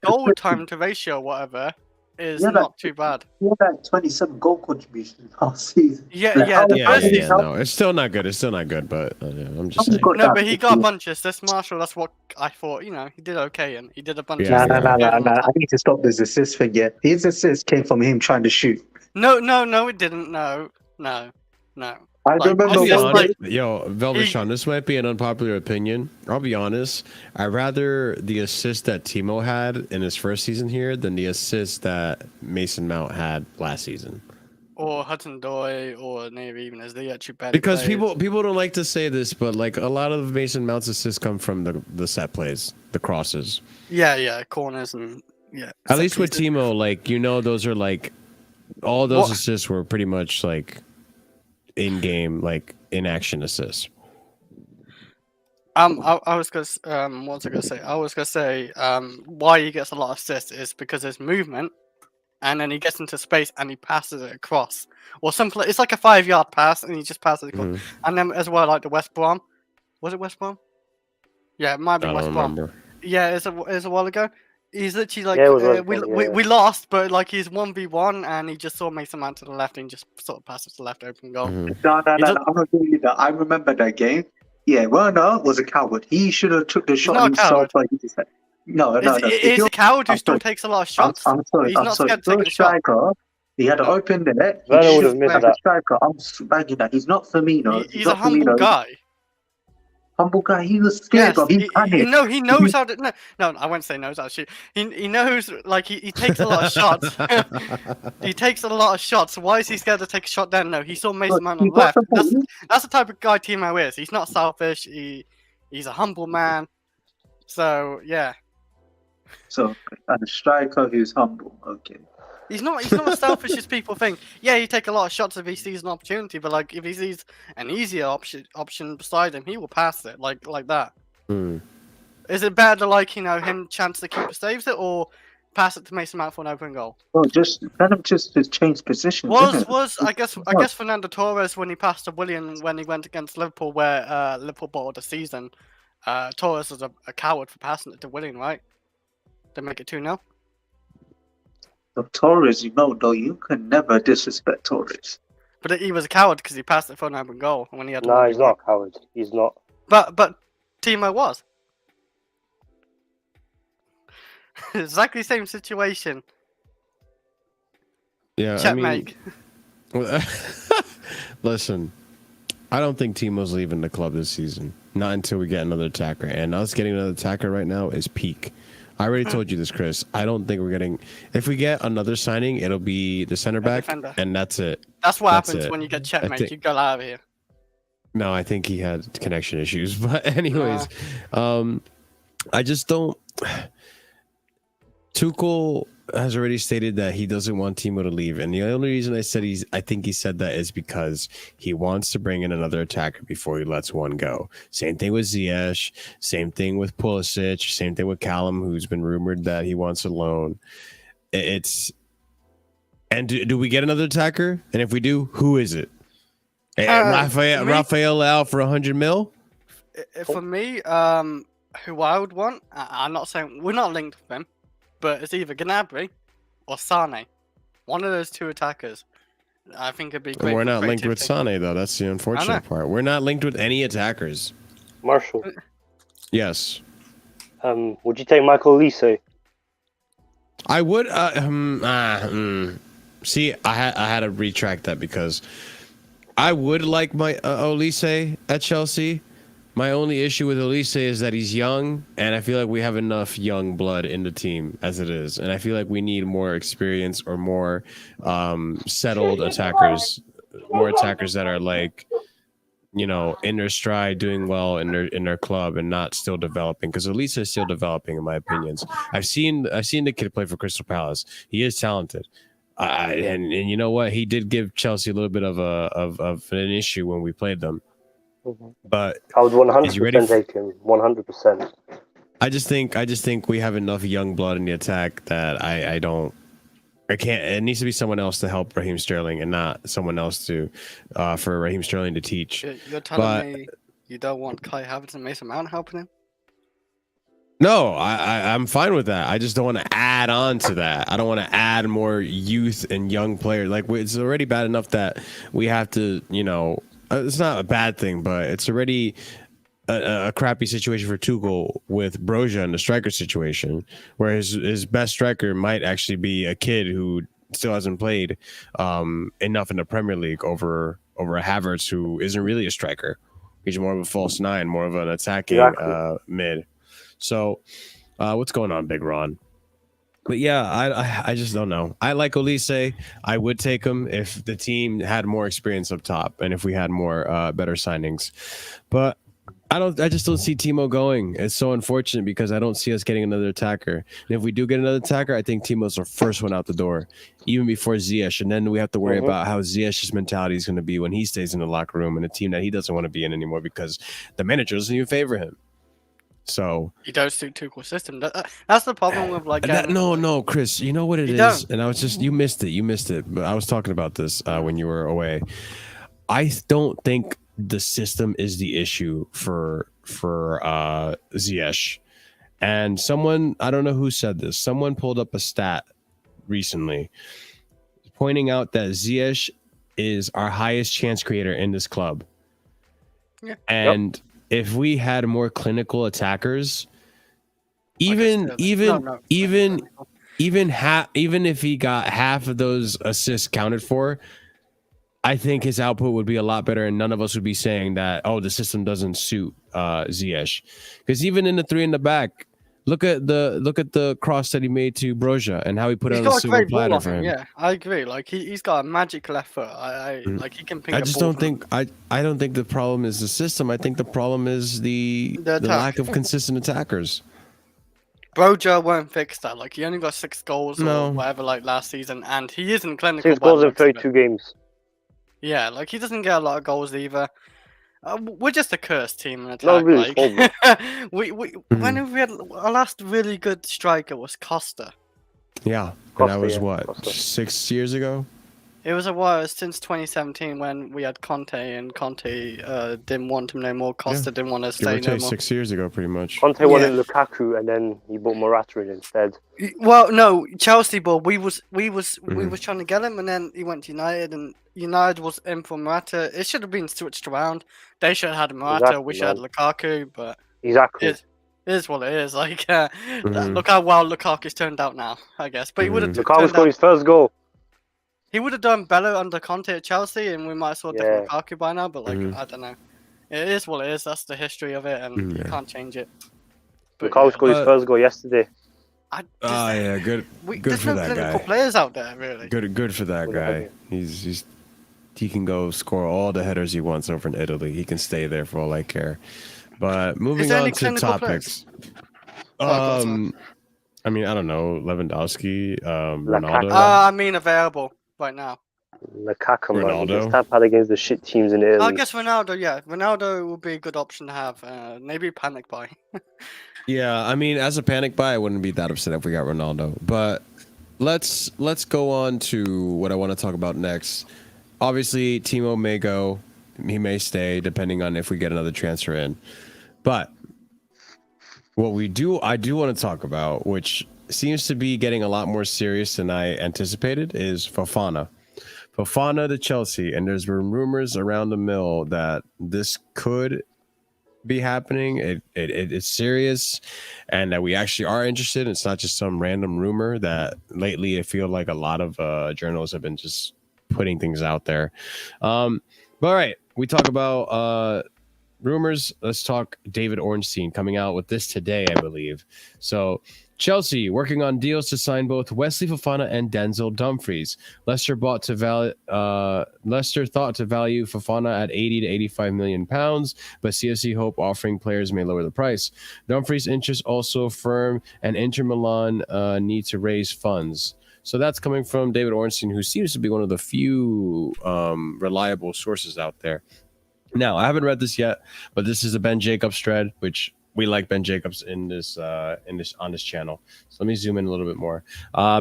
goal time to ratio, whatever, is Yeah, not too bad. He had like 27 goal contributions last season. Yeah, Like, yeah. how- The Yeah, first yeah, yeah. season, No, it's still not good. It's still not good, but I'm just How saying. he got no, that but he got a 50? bunch of assists, Marshall. That's what I thought. You know, he did okay, and he did a bunch Yeah, of. Nah, yeah. nah, nah, nah, nah. I need to stop this assist thing. Yeah, his assist came from him trying to shoot. No, it didn't. No. I Like, remember I'll be It's one honest, day. yo, Velvishon, this might be an unpopular opinion. I'll be honest. I'd rather the assist that Timo had in his first season here than the assist that Mason Mount had last season. Or Hudson Doy, or maybe even as they actually better. Because people don't like to say this, but like a lot of Mason Mount's assists come from the set plays, the crosses. Yeah, corners and yeah. At least with Timo, like those are like all those assists were pretty much like in game, like in action assists. I was gonna what was I gonna say? I was gonna say why he gets a lot of assists is because his movement, and then he gets into space and he passes it across, or something. It's like a 5-yard pass, and he just passes it across. Mhm. And then as well, like the West Brom, was it West Brom? Yeah, it might be I West don't Brom. remember. Yeah, it's a while ago. He's literally like Yeah, it was West Brom, yeah. we lost, but like he's 1v1, and he just saw Mason Mount to the left and just sort of passed it to the left open goal. Mhm. No, He does- I'm not giving you that. I remember that game. Yeah, Werner was a coward. He should have took the shot not a himself. coward. But he just said, no. If He's you're- a coward who I'm still sorry. takes a lot of shots. I'm sorry. He's I'm not sorry. scared to If take you're a shot. striker, he had to No. open there. Werner He would should have missed back that. the striker. I'm bagging that. He's not Firmino. He's a not humble Firmino. guy. Humble guy. He was scared, Yes, bro. He panicked. he knows how to. No, I won't say knows actually. He knows, like, he takes a lot of shots. He takes a lot of shots. Why is he scared to take a shot then? No, he saw Mason Mount on He the got left. the ball. That's the type of guy Timo is. He's not selfish. He's a humble man. So yeah, So, and a striker who's humble. Okay. he's not as selfish as people think. Yeah, he take a lot of shots if he sees an opportunity, but like if he sees an easier option beside him, he will pass it like that. Hmm. Is it better to like him chance the keeper saves it, or pass it to Mason Mount for an open goal? Well, just kind of just to change positions. isn't it? Was I guess Fernando Torres when he passed to William when he went against Liverpool, where Liverpool bottled the season. Torres was a coward for passing it to William, right? To make it 2-0. So Torres, though, you can never disrespect Torres. But he was a coward because he passed it for an open goal when he had. No, he's not a coward. He's not. But Timo was. Exactly the same situation. Yeah, Checkmate. Listen, I don't think Timo's leaving the club this season. Not until we get another attacker. And us getting another attacker right now is peak. I already told you this, Chris. I don't think we're getting. If we get another signing, it'll be the center back, defender. and that's it. That's what That's happens it. when you get I checkmate. think- You go out of here. No, I think he had connection issues. But anyways, I just don't. Tuchel has already stated that he doesn't want Timo to leave, and the only reason I think he said that is because he wants to bring in another attacker before he lets one go. Same thing with Ziyech, same thing with Pulisic, same thing with Callum, who's been rumored that he wants a loan. And do we get another attacker? And if we do, who is it? Raphael Leao for 100 mil? For me, who I would want, I'm not saying we're not linked with him, but it's either Gnabry or Sane. One of those two attackers. I think it'd be great. And we're for not linked with creativity. Sane, though. That's the unfortunate part. We're not linked with any attackers. Marshall, Yes. would you take Michael Olise? I would. See, I had to retract that because I would like my Olise at Chelsea, My only issue with Elise is that he's young, and I feel like we have enough young blood in the team as it is, and I feel like we need more experience or more settled attackers, more attackers that are like, you know, in their stride, doing well in their club, and not still developing. Because Elise is still developing, in my opinions. I've seen the kid play for Crystal Palace. He is talented, and you know what? He did give Chelsea a little bit of an issue when we played them. But I would is he ready 100% take him. 100%. I just think we have enough young blood in the attack that I can't. It needs to be someone else to help Raheem Sterling, and not someone else to for Raheem Sterling to teach. You're telling me you don't want Kai Havertz and Mason Mount helping him? No, I'm fine with that. I just don't want to add on to that. I don't want to add more youth and young players. Like, it's already bad enough that we have to, you know. It's not a bad thing, but it's already a crappy situation for Tuchel with Broja in the striker situation, where his best striker might actually be a kid who still hasn't played enough in the Premier League over a Havertz who isn't really a striker. He's more of a false nine, more of an attacking mid. So what's going on, Big Ron? But yeah, I just don't know. I like Olise. I would take him if the team had more experience up top and if we had more better signings. But I just don't see Timo going. It's so unfortunate because I don't see us getting another attacker. And if we do get another attacker, I think Timo's our first one out the door, even before Ziyech. And then we have to worry about how Ziyech's mentality is going to be when he stays in the locker room in a team that he doesn't want to be in anymore because the manager doesn't even favor him. So you don't suit Tuchel's system. That's the problem with like. No, Chris. You know what it is, and I was just you missed it. But I was talking about this when you were away. I don't think the system is the issue for Ziyech. And someone, I don't know who said this. Someone pulled up a stat recently, pointing out that Ziyech is our highest chance creator in this club. Yeah. And if we had more clinical attackers, even if he got half of those assists counted for, I think his output would be a lot better, and none of us would be saying that, oh, the system doesn't suit Ziyech. Because even in the three in the back, look at the cross that he made to Broja and how he put it on the silver platter for him. Yeah, I agree. Like he's got a magic left foot. Like he can ping. I don't think the problem is the system. I think the problem is the lack of consistent attackers. Broja won't fix that. Like he only got 6 goals or whatever like last season, and he isn't clinical. 6 goals in 32 games. Yeah, like he doesn't get a lot of goals either. We're just a cursed team in attack. No, really, when we had our last really good striker was Costa. Yeah, and that was what 6 years ago. It was a while since 2017 when we had Conte, and Conte didn't want him no more. Costa didn't want to stay no more. 6 years ago, pretty much. Conte wanted Lukaku, and then he bought Morata in instead. Well, no, Chelsea, but we was trying to get him, and then he went to United, and United was in for Morata. It should have been switched around. They should have had Morata. We should have had Lukaku, but it is what it is. Like, look how well Lukaku's turned out now, I guess. But he would have. Lukaku scored his first goal. He would have done better under Conte at Chelsea, and we might have saw different Lukaku by now. But like, I don't know. It is what it is. That's the history of it, and you can't change it. Lukaku scored his first goal yesterday. Good. Good for that guy. Players out there, really. Good for that guy. He can go score all the headers he wants over in Italy. He can stay there for all I care. But moving on to topics. I mean, I don't know, Lewandowski, Ronaldo. I mean, available right now. Lukaku, Ronaldo. Tap out against the shit teams in Italy. I guess Ronaldo. Yeah, Ronaldo would be a good option to have. Maybe panic buy. Yeah, I mean, as a panic buy, I wouldn't be that upset if we got Ronaldo. But let's go on to what I want to talk about next. Obviously, Timo may go. He may stay, depending on if we get another transfer in. But what I do want to talk about, which seems to be getting a lot more serious than I anticipated, is Fofana. Fofana to Chelsea, and there's been rumors around the mill that this could be happening. It's serious, and that we actually are interested. It's not just some random rumor that lately I feel like a lot of journalists have been just putting things out there. But all right, we talk about rumors. Let's talk David Ornstein coming out with this today, I believe. So Chelsea working on deals to sign both Wesley Fofana and Denzel Dumfries. Leicester thought to value Fofana at 80 to 85 million pounds, but CFC hope offering players may lower the price. Dumfries' interest also firm, and Inter Milan need to raise funds. So that's coming from David Ornstein, who seems to be one of the few reliable sources out there. Now, I haven't read this yet, but this is a Ben Jacobs thread, which we like Ben Jacobs on this channel. So let me zoom in a little bit more.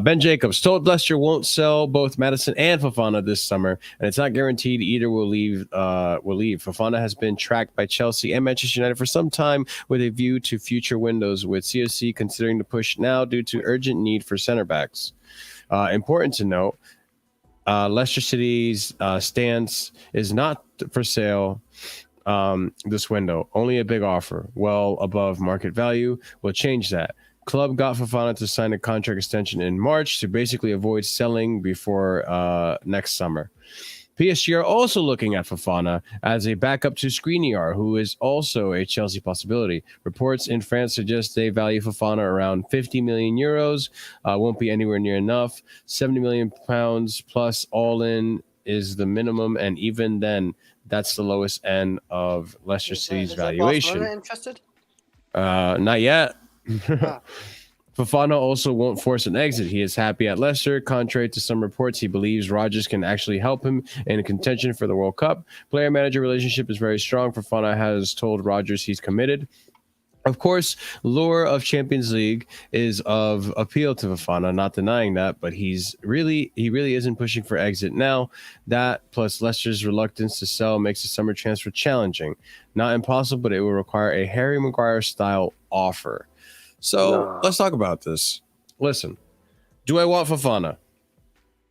Ben Jacobs told Leicester won't sell both Maddison and Fofana this summer, and it's not guaranteed either will leave. Fofana has been tracked by Chelsea and Manchester United for some time with a view to future windows, with CFC considering the push now due to urgent need for center backs. Important to note, Leicester City's stance is not for sale this window, only a big offer well above market value will change that. Club got Fofana to sign a contract extension in March to basically avoid selling before next summer. PSG are also looking at Fofana as a backup to Skriniar, who is also a Chelsea possibility. Reports in France suggest they value Fofana around 50 million euros. Won't be anywhere near enough. 70 million pounds plus all in is the minimum, and even then, that's the lowest end of Leicester City's valuation. Barcelona interested? Not yet. Fofana also won't force an exit. He is happy at Leicester. Contrary to some reports, he believes Rodgers can actually help him in contention for the World Cup. Player-manager relationship is very strong. Fofana has told Rodgers he's committed. Of course, lure of Champions League is of appeal to Fofana, not denying that, but he really isn't pushing for exit now. That plus Leicester's reluctance to sell makes the summer transfer challenging. Not impossible, but it will require a Harry Maguire style offer. So let's talk about this. Listen, do I want Fofana?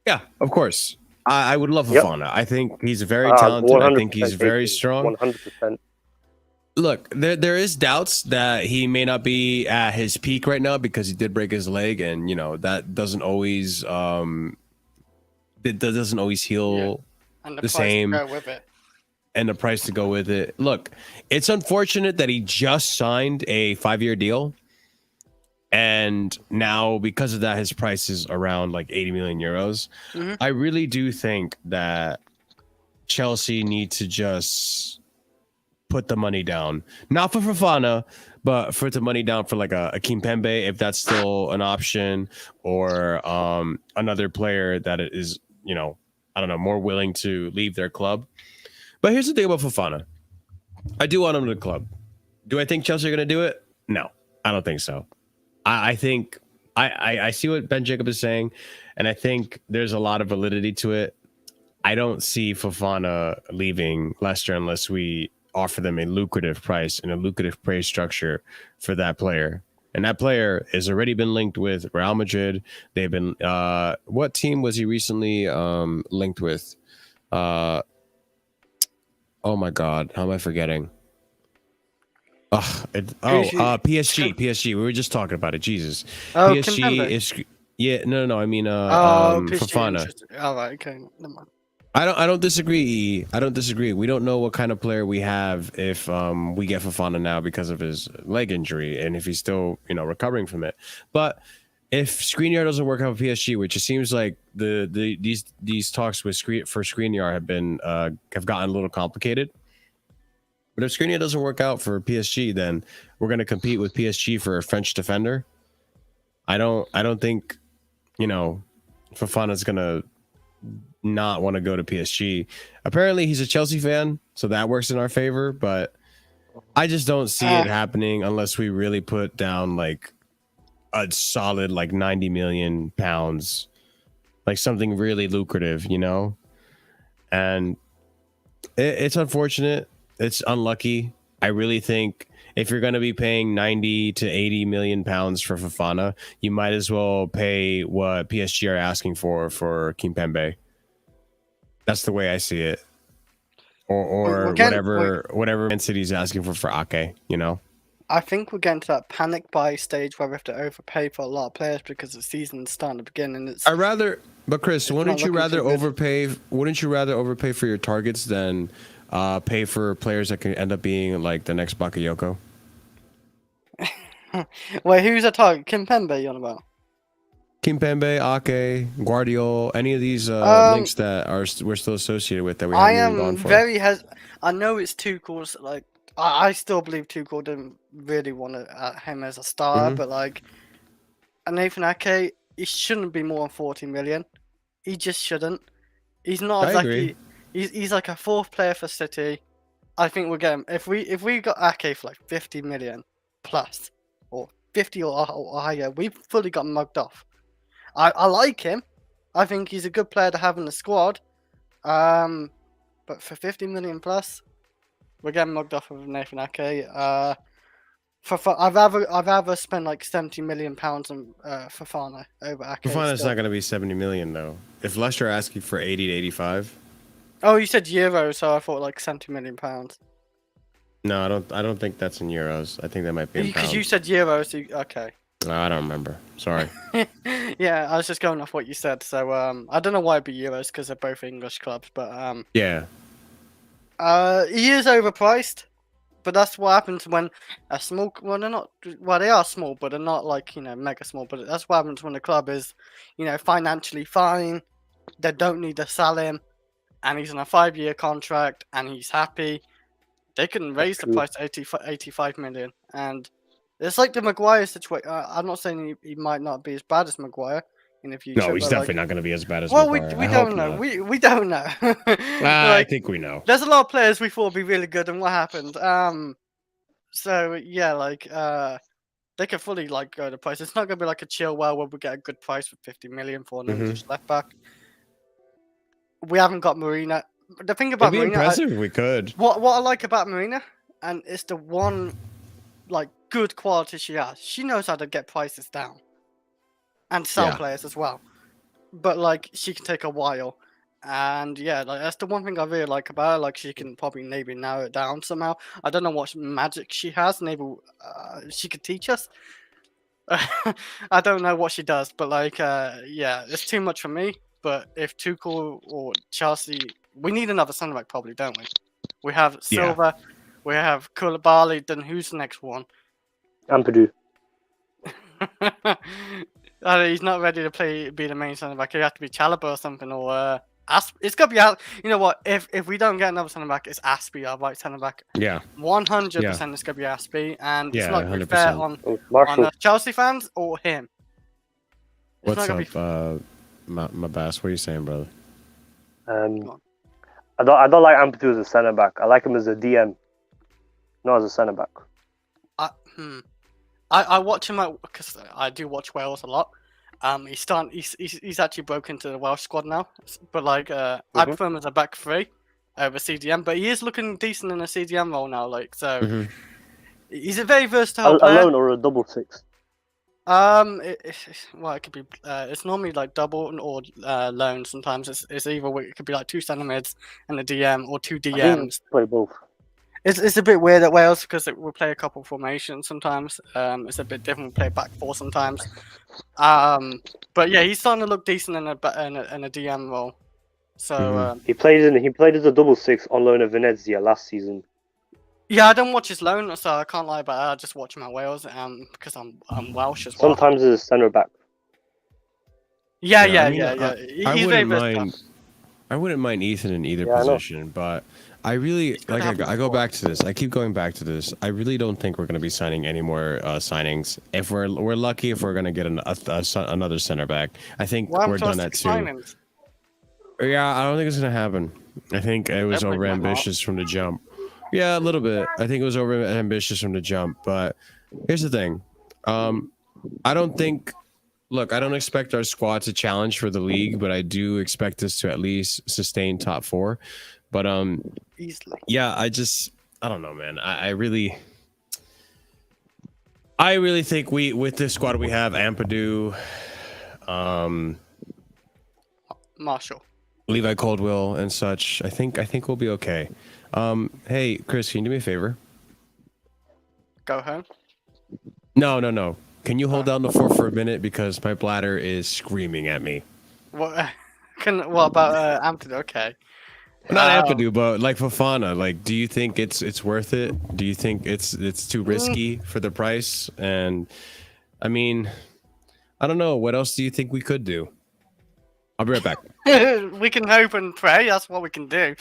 Yeah, of course. I would love Fofana. I think he's very talented. I think he's very strong. 100%. Look, there is doubts that he may not be at his peak right now because he did break his leg, and that doesn't always heal And the same. To go with it. And the price to go with it. Look, it's unfortunate that he just signed a 5-year deal, and now because of that, his price is around like 80 million euros. Mm-hmm. I really do think that Chelsea need to just put the money down, not for Fofana, but put the money down for like a Kimpembe, if that's still an option, or another player that is, I don't know, more willing to leave their club. But here's the thing about Fofana. I do want him to the club. Do I think Chelsea are going to do it? No, I don't think so. I think I see what Ben Jacob is saying, and I think there's a lot of validity to it. I don't see Fofana leaving Leicester unless we offer them a lucrative price and a lucrative price structure for that player. And that player has already been linked with Real Madrid. They've been what team was he recently linked with? Oh my God, how am I forgetting? PSG. We were just talking about it. Jesus. Oh, PSG is no. I mean Fofana. All right, okay, never mind. I don't disagree. We don't know what kind of player we have if we get Fofana now because of his leg injury and if he's still recovering from it. But if Skriniar doesn't work out with PSG, which it seems like these talks for Skriniar have gotten a little complicated. But if Skriniar doesn't work out for PSG, then we're going to compete with PSG for a French defender. I don't think Fofana's going to not want to go to PSG. Apparently he's a Chelsea fan, so that works in our favor, but I just don't see it happening unless we really put down like a solid like 90 million pounds, like something really lucrative, and it's unfortunate. It's unlucky. I really think if you're going to be paying 90 to 80 million pounds for Fofana, you might as well pay what PSG are asking for Kimpembe. That's the way I see it. Or whatever Man City's asking for Ake, I think we're getting to that panic buy stage where we have to overpay for a lot of players because the season's starting to begin, and but Chris, wouldn't you rather overpay for your targets than pay for players that can end up being like the next Bakayoko. Wait, who's a target? Kimpembe you on about? Kimpembe, Ake, Guardiola, any of these links that we're still associated with that we I haven't even am gone for. very I know it's Tuchel's, like, I still believe Tuchel didn't really want him as a starter, but like, Nathan Ake, he shouldn't be more than 40 million. He just shouldn't. He's not I exactly. agree. He's like a fourth player for City. I think we'll get him if we got Ake for like 50 million plus, or 50 or higher. We've fully got mugged off. I like him. I think he's a good player to have in the squad. But for 50 million plus, we're getting mugged off with Nathan Ake. I'd rather spend like 70 million pounds on Fofana over Ake. Fofana's not going to be 70 million though. If Leicester are asking for 80 to 85. Oh, you said euros, so I thought like 70 million pounds. No, I don't think that's in euros. I think that might be in pounds. Because you said euros. Okay. No, I don't remember. Sorry. Yeah, I was just going off what you said. So I don't know why it'd be euros because they're both English clubs, but yeah. He is overpriced, but that's what happens when a small. Well, they're not. Well, they are small, but they're not like mega small. But that's what happens when the club is, financially fine. They don't need to sell him, and he's on a 5-year contract, and he's happy. They can raise the price to 85 million, and it's like the Maguire situation. I'm not saying he might not be as bad as Maguire in the future. No, he's definitely not going to be as bad as well, Maguire. we don't know. We don't know. I think we know. There's a lot of players we thought would be really good, and what happened? So yeah, like they could fully like go the price. It's not going to be like a Chilwell where we get a good price for 50 million for an English left back. We haven't got Marina. The thing about It'd be Marina, impressive if we could. What I like about Marina, and it's the one like good quality she has. She knows how to get prices down and sell players as well. But like she can take a while, and yeah, like that's the one thing I really like about her. Like she can probably maybe narrow it down somehow. I don't know what magic she has. Maybe she could teach us. I don't know what she does, but like yeah, it's too much for me. But if Tuchel or Chelsea, we need another centre back probably, don't we? We have Silva, we have Koulibaly. Then who's the next one? Ampadu. He's not ready to be the main centre back. It has to be Chalobah or something, or it's got to be. You know what? If we don't get another centre back, it's Aspie, our right centre back. Yeah. 100%, it's going to be Aspie, and it's not going to be 100%. fair on Chelsea fans or him. What's up, my bass? What are you saying, brother? I don't like Ampadu as a centre back. I like him as a DM, not as a centre back. I watch him because I do watch Wales a lot. He's actually broken into the Welsh squad now, but like I prefer him as a back three over CDM. But he is looking decent in a CDM role now. Like so, he's a very versatile player. Alone or a double six? It could be. It's normally like double or lone. Sometimes it's either it could be like 2 centre mids and a DM or 2 DMs. Play both. It's a bit weird at Wales because we'll play a couple formations sometimes. It's a bit different. We play back 4 sometimes. But yeah, he's starting to look decent in a DM role. So he played as a double six on loan at Venezia last season. Yeah, I don't watch his loan, so I can't lie about it. I just watch him at Wales because I'm Welsh as well. Sometimes as a centre back. Yeah. I wouldn't mind. I wouldn't mind Ethan in either position, but I really I go back to this. I keep going back to this. I really don't think we're going to be signing any more signings. If we're lucky, if we're going to get another center back, I think we're done at 2. Signings? Yeah, I don't think it's going to happen. I think it was over ambitious from the jump. Yeah, a little bit. I think it was over ambitious from the jump. But here's the thing. I don't think. Look, I don't expect our squad to challenge for the league, but I do expect us to at least sustain top 4. But easily. Yeah, I don't know, man. I really think with this squad we have Ampadu, Marshall, Levi Coldwell, and such. I think we'll be okay. Hey, Chris, can you do me a favor? Go home. No. Can you hold down the fort for a minute because my bladder is screaming at me? What about Ampadu? Okay. Not Ampadu, but like Fofana. Like, do you think it's worth it? Do you think it's too risky for the price? And I mean, I don't know. What else do you think we could do? I'll be right back. We can hope and pray. That's what we can do.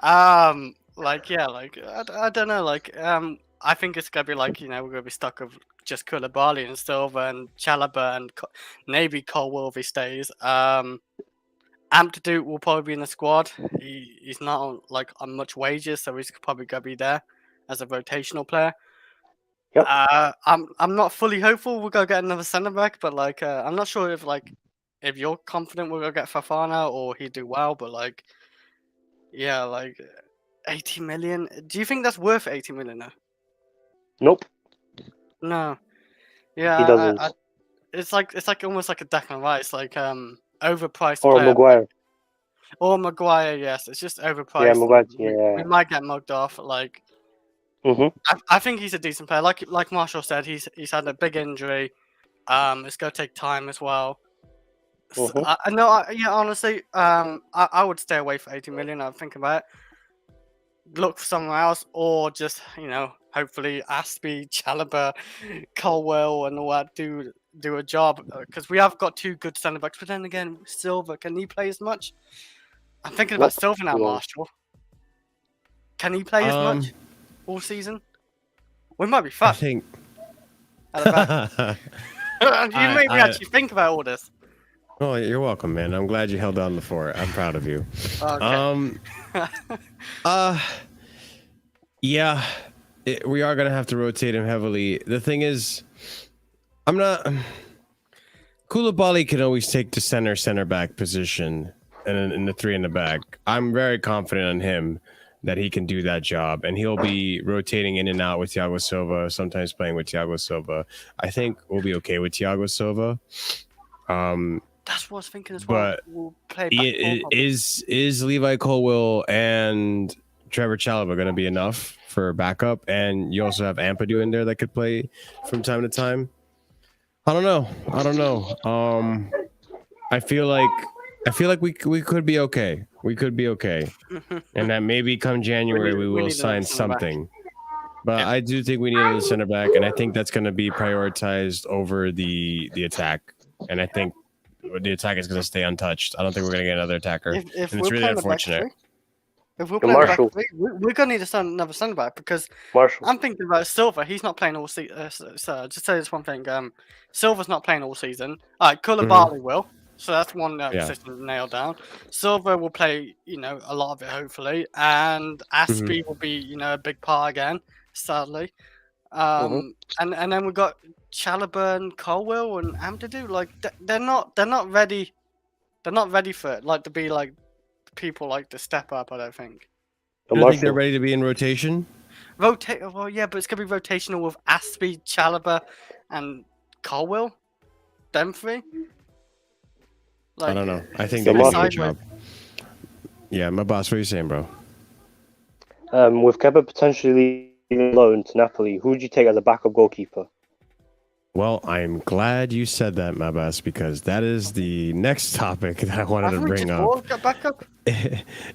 Like yeah, like I don't know. Like I think it's gonna be like we're gonna be stuck with just Koulibaly and Silva and Chalobah and maybe Colwill if he stays. Ampadu will probably be in the squad. He's not on much wages, so he's probably gonna be there as a rotational player. Yep. I'm not fully hopeful we're gonna get another centre back, but I'm not sure if you're confident we're gonna get Fofana or he'd do well, but 80 million. Do you think that's worth 80 million? Though? Nope. No. Yeah, He doesn't. it's like almost like a Declan Rice, overpriced Or player. Maguire. Or Maguire, yes, it's just overpriced. Yeah, Maguire. We might get mugged off. I think he's a decent player. Like Marshall said, he's had a big injury. It's gonna take time as well. So, honestly, I would stay away for 80 million. I'm thinking about it. Look for somewhere else, or just hopefully Aspie, Chalobah, Colwell, and all that do a job because we have got two good centre backs. But then again, Silva, can he play as much? I'm thinking about Silva now, Marshall. Can he play as much all season? We might be fucked. I think. You made me actually think about all this. Oh, you're welcome, man. I'm glad you held on the fort. I'm proud of you. Okay. Yeah, we are gonna have to rotate him heavily. The thing is, Koulibaly can always take the center back position and in the three in the back. I'm very confident on him that he can do that job, and he'll be rotating in and out with Thiago Silva, sometimes playing with Thiago Silva. I think we'll be okay with Thiago Silva. That's what I was thinking as well. But we'll play is Levi Colwill and Trevor Chalobah going to be enough for backup? And you also have Ampadu in there that could play from time to time. I don't know. I feel like we could be okay. We could be okay, and that maybe come January we will sign something. But I do think we need a center back, and I think that's going to be prioritized over the attack. And I think the attack is going to stay untouched. I don't think we're going to get another attacker, and it's really unfortunate. If we're playing back three, we're going to need another centre back because I'm thinking about Silva. He's not playing all season. So just say this one thing: Silva's not playing all season. All right, Koulibaly will. So that's one position nailed down. Silva will play, a lot of it hopefully, and Aspie will be, a big part again. Sadly, and then we've got Chalobah and Colwill and Ampadu. They're not ready. They're not ready for it. To be people to step up. I don't think. You don't think they're ready to be in rotation? Well, yeah, but it's gonna be rotational with Aspie, Chalobah, and Colwill. Them three. I don't know. I think they do a good job. Yeah, my boss. What are you saying, bro? With Kepa potentially loan to Napoli, who would you take as a backup goalkeeper? Well, I'm glad you said that, my boss, because that is the next topic that I wanted to bring up.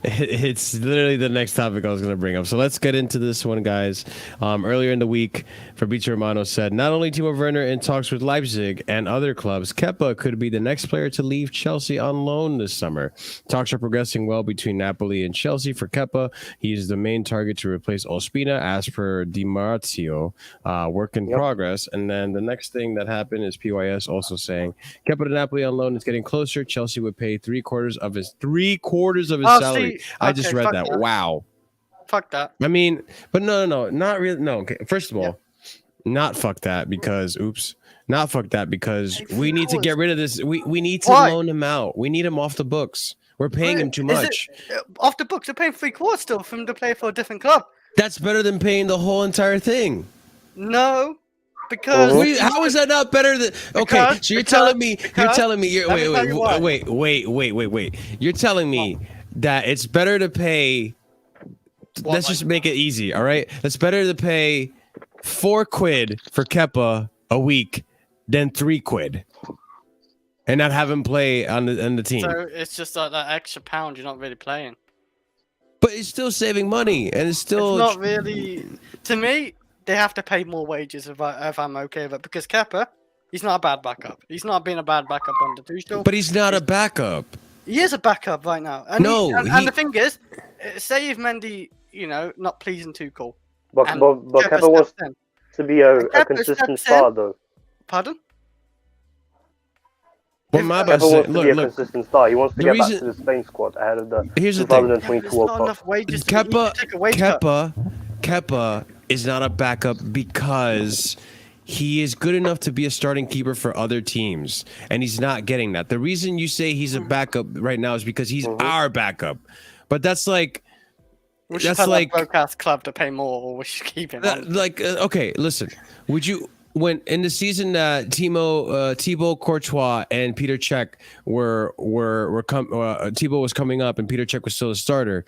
It's literally the next topic I was going to bring up. So let's get into this one, guys. Earlier in the week, Fabrizio Romano said, not only Timo Werner in talks with Leipzig and other clubs, Kepa could be the next player to leave Chelsea on loan this summer. Talks are progressing well between Napoli and Chelsea for Kepa. He is the main target to replace Ospina, as per Di Marzio. Work in progress. And then the next thing that happened is PYS also saying, Kepa to Napoli on loan is getting closer. Chelsea would pay three quarters of his salary. I just read that. Wow. Fuck that. I mean, but no, not really. No. Okay. First of all, not fuck that because not fuck that because we need to get rid of this. We need to loan him out. We need him off the books. We're paying him too much. Off the books, they're paying 3/4 still for him to play for a different club. That's better than paying the whole entire thing. No. Because how is that not better than okay? So you're telling me wait. You're telling me that it's better to pay. Let's just make it easy, all right? It's better to pay £4 for Kepa a week than £3 and not have him play on the team. So it's just like that extra pound you're not really playing. But it's still saving money, and it's still It's not really. To me, they have to pay more wages if I'm okay with it, because Kepa, he's not a bad backup. He's not been a bad backup under Tuchel. But he's not a backup. He is a backup right now. And No, and the thing is, say if Mendy, not pleasing Tuchel. But Kepa wants to be a consistent star, though. Pardon? Well, my Kepa wants to be a look. consistent star. He wants to The get back reason- to the Spain squad ahead of the Here's the thing. 2022 World Not Cup. enough wages. You need to take a wage cut. Kepa is not a backup because he is good enough to be a starting keeper for other teams, and he's not getting that. The reason you say he's a backup right now is because he's our backup. But that's like We should that's tell like that broke-ass club to pay more, or we should keep him on. okay, listen. Would you when in the season that Thibaut Courtois and Peter Cech Thibaut was coming up and Peter Cech was still a starter?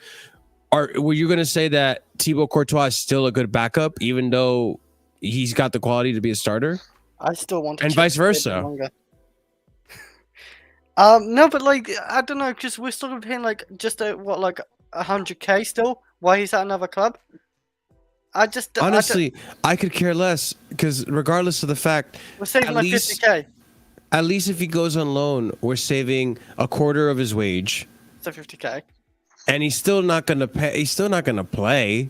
Were you going to say that Thibaut Courtois is still a good backup, even though he's got the quality to be a starter? I still want to And check vice it a bit versa. longer. No, but I don't know, because we're still paying just 100k still. Why he's at another club? Honestly, I could care less because regardless of the fact, we're saving at like least- 50k. at least if he goes on loan, we're saving a quarter of his wage, So 50k. and he's still not going to pay. He's still not going to play.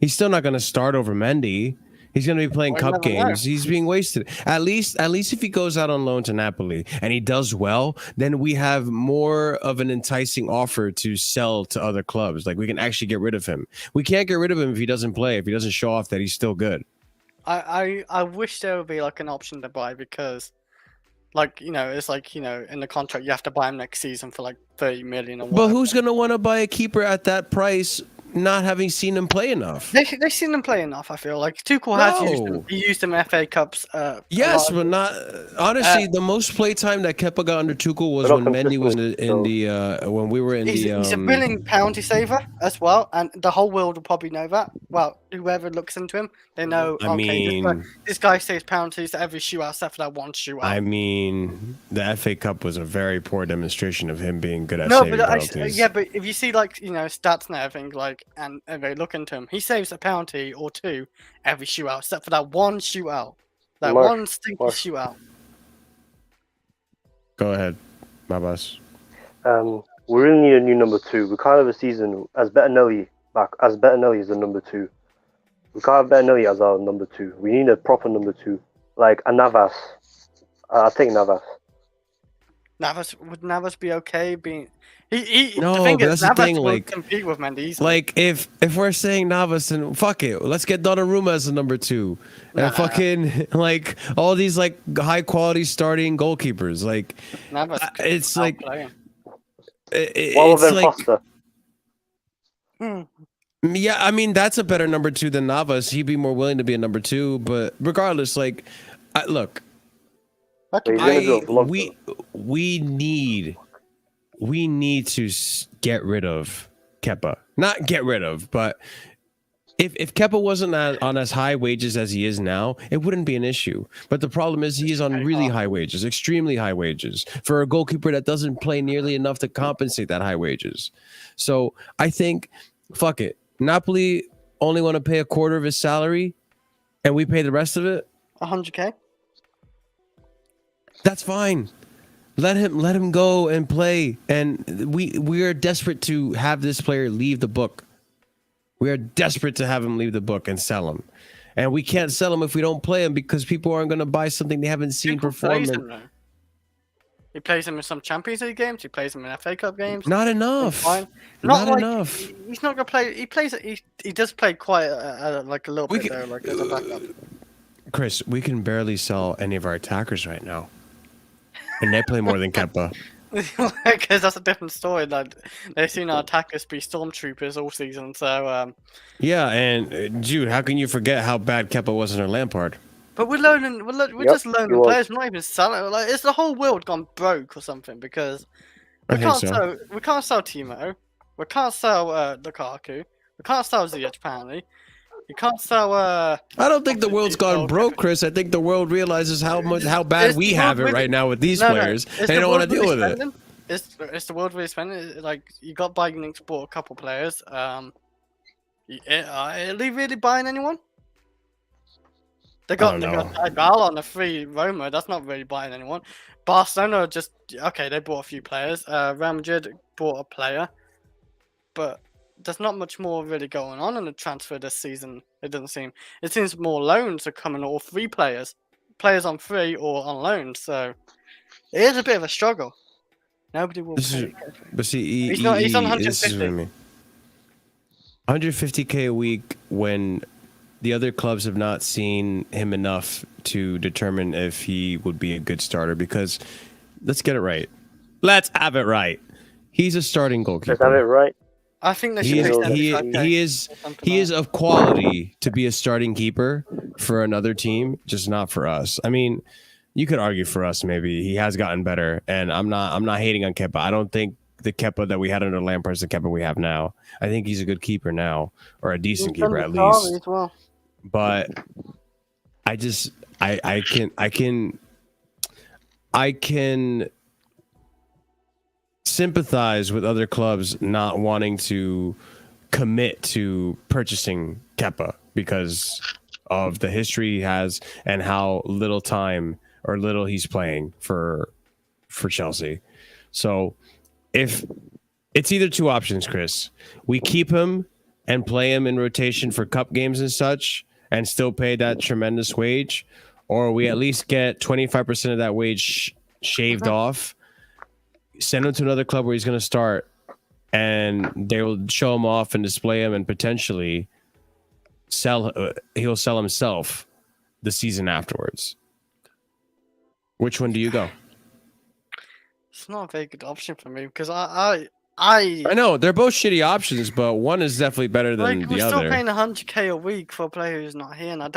He's still not going to start over Mendy. He's going to be playing Well, cup you never know. games. He's being wasted. At least if he goes out on loan to Napoli and he does well, then we have more of an enticing offer to sell to other clubs. Like we can actually get rid of him. We can't get rid of him if he doesn't play, if he doesn't show off that he's still good. I wish there would be an option to buy, because it's in the contract you have to buy him next season for 30 million or But whatever. who's going to want to buy a keeper at that price, not having seen him play enough? They've seen him play enough, I feel like. Tuchel has used No. him. He used him in FA Cups. Yes, a lot. but not honestly. The most play time that Kepa got under Tuchel was But when not Mendy was consistent, when we were in He's a the. willing penalty saver as well, and the whole world will probably know that. Well, whoever looks into him, they know. I mean, this guy saves penalties every shootout except for that one shootout. I mean, the FA Cup was a very poor demonstration of him being good at No, saving but penalties. but if you see stats and everything and they look into him, he saves a penalty or two every shootout except for that one shootout, one stinky shootout. Go ahead, my boss. We really need a new number 2. We can't have a season as Bettinelli is the number 2. We can't have Bettinelli as our number 2. We need a proper number 2, like a Navas. I think Navas. Would Navas be okay being? The No, thing but is, that's the Navas thing, will like- compete with Mendy easily. Like if we're saying Navas, then fuck it, let's get Donnarumma as the number 2, Nah. and fucking all these high quality starting goalkeepers. Like Navas, it's I'll like play him. Well, it's then like. Foster. Yeah, I mean that's a better number 2 than Navas. He'd be more willing to be a number 2, but regardless, look, That could He's be- gonna do a vlog, we need to get rid of Kepa. Not get rid of, but if Kepa wasn't on as high wages as he is now, it wouldn't be an issue. But the problem is he is on really high wages, extremely high wages for a goalkeeper that doesn't play nearly enough to compensate that high wages. So I think, fuck it. Napoli only want to pay a quarter of his salary, and we pay the rest of it. 100k. That's fine. Let him go and play. And we are desperate to have this player leave the book. We are desperate to have him leave the book and sell him. And we can't sell him if we don't play him because people aren't going to buy something they haven't seen Tuchel perform. plays him, though. He plays him in some Champions League games. He plays him in FA Cup games. Not enough. Fine. Not enough. He's not gonna play. He plays. He does play quite a little We bit can- though, as a backup. Chris, we can barely sell any of our attackers right now. And they play more than Kepa. Because that's a different story. They've seen our attackers be stormtroopers all season. So, Yeah, and Jude, how can you forget how bad Kepa was under Lampard? but we're learning. We're Yep, just learning he was. players. We're not even selling. Is the whole world gone broke or something? Because I we think can't so. sell. We can't sell Timo. We can't sell Lukaku. We can't sell Ziyech apparently. You can't sell. I don't think the world's gone broke, Chris. I think the world realizes how bad Is we the have it world right really- now with these No, players. Is They the don't want to world deal really with it. spending? it's the world where you spend it. Like you got Bayern Munich bought a couple players. Are they really buying anyone? They got Dybala on a free Roma. That's not really buying anyone. Barcelona just okay. They bought a few players. Real Madrid bought a player, but there's not much more really going on in the transfer this season. It doesn't seem. It seems more loans are coming, or free players on free or on loan. So it is a bit of a struggle. Nobody will pay. But see, he's on this 150. is what I mean. 150K a week when the other clubs have not seen him enough to determine if he would be a good starter. Because let's get it right. Let's have it right. He's a starting goalkeeper. Let's have it right. I think they should. He is of quality to be a starting keeper for another team, just not for us. I mean, you could argue for us maybe he has gotten better, and I'm not hating on Kepa. I don't think the Kepa that we had under Lampard is the Kepa we have now. I think he's a good keeper now, or a decent keeper at least. As well. But I can sympathize with other clubs not wanting to commit to purchasing Kepa because of the history he has and how little time or little he's playing for Chelsea. So if it's either two options, Chris, we keep him and play him in rotation for cup games and such and still pay that tremendous wage, or we at least get 25% of that wage shaved off, send him to another club where he's going to start, and they will show him off and display him and potentially he'll sell himself the season afterwards. Which one do you go? It's not a very good option for me because I know they're both shitty options, but one is definitely better than the other. We're still paying 100K a week for a player who's not here, and I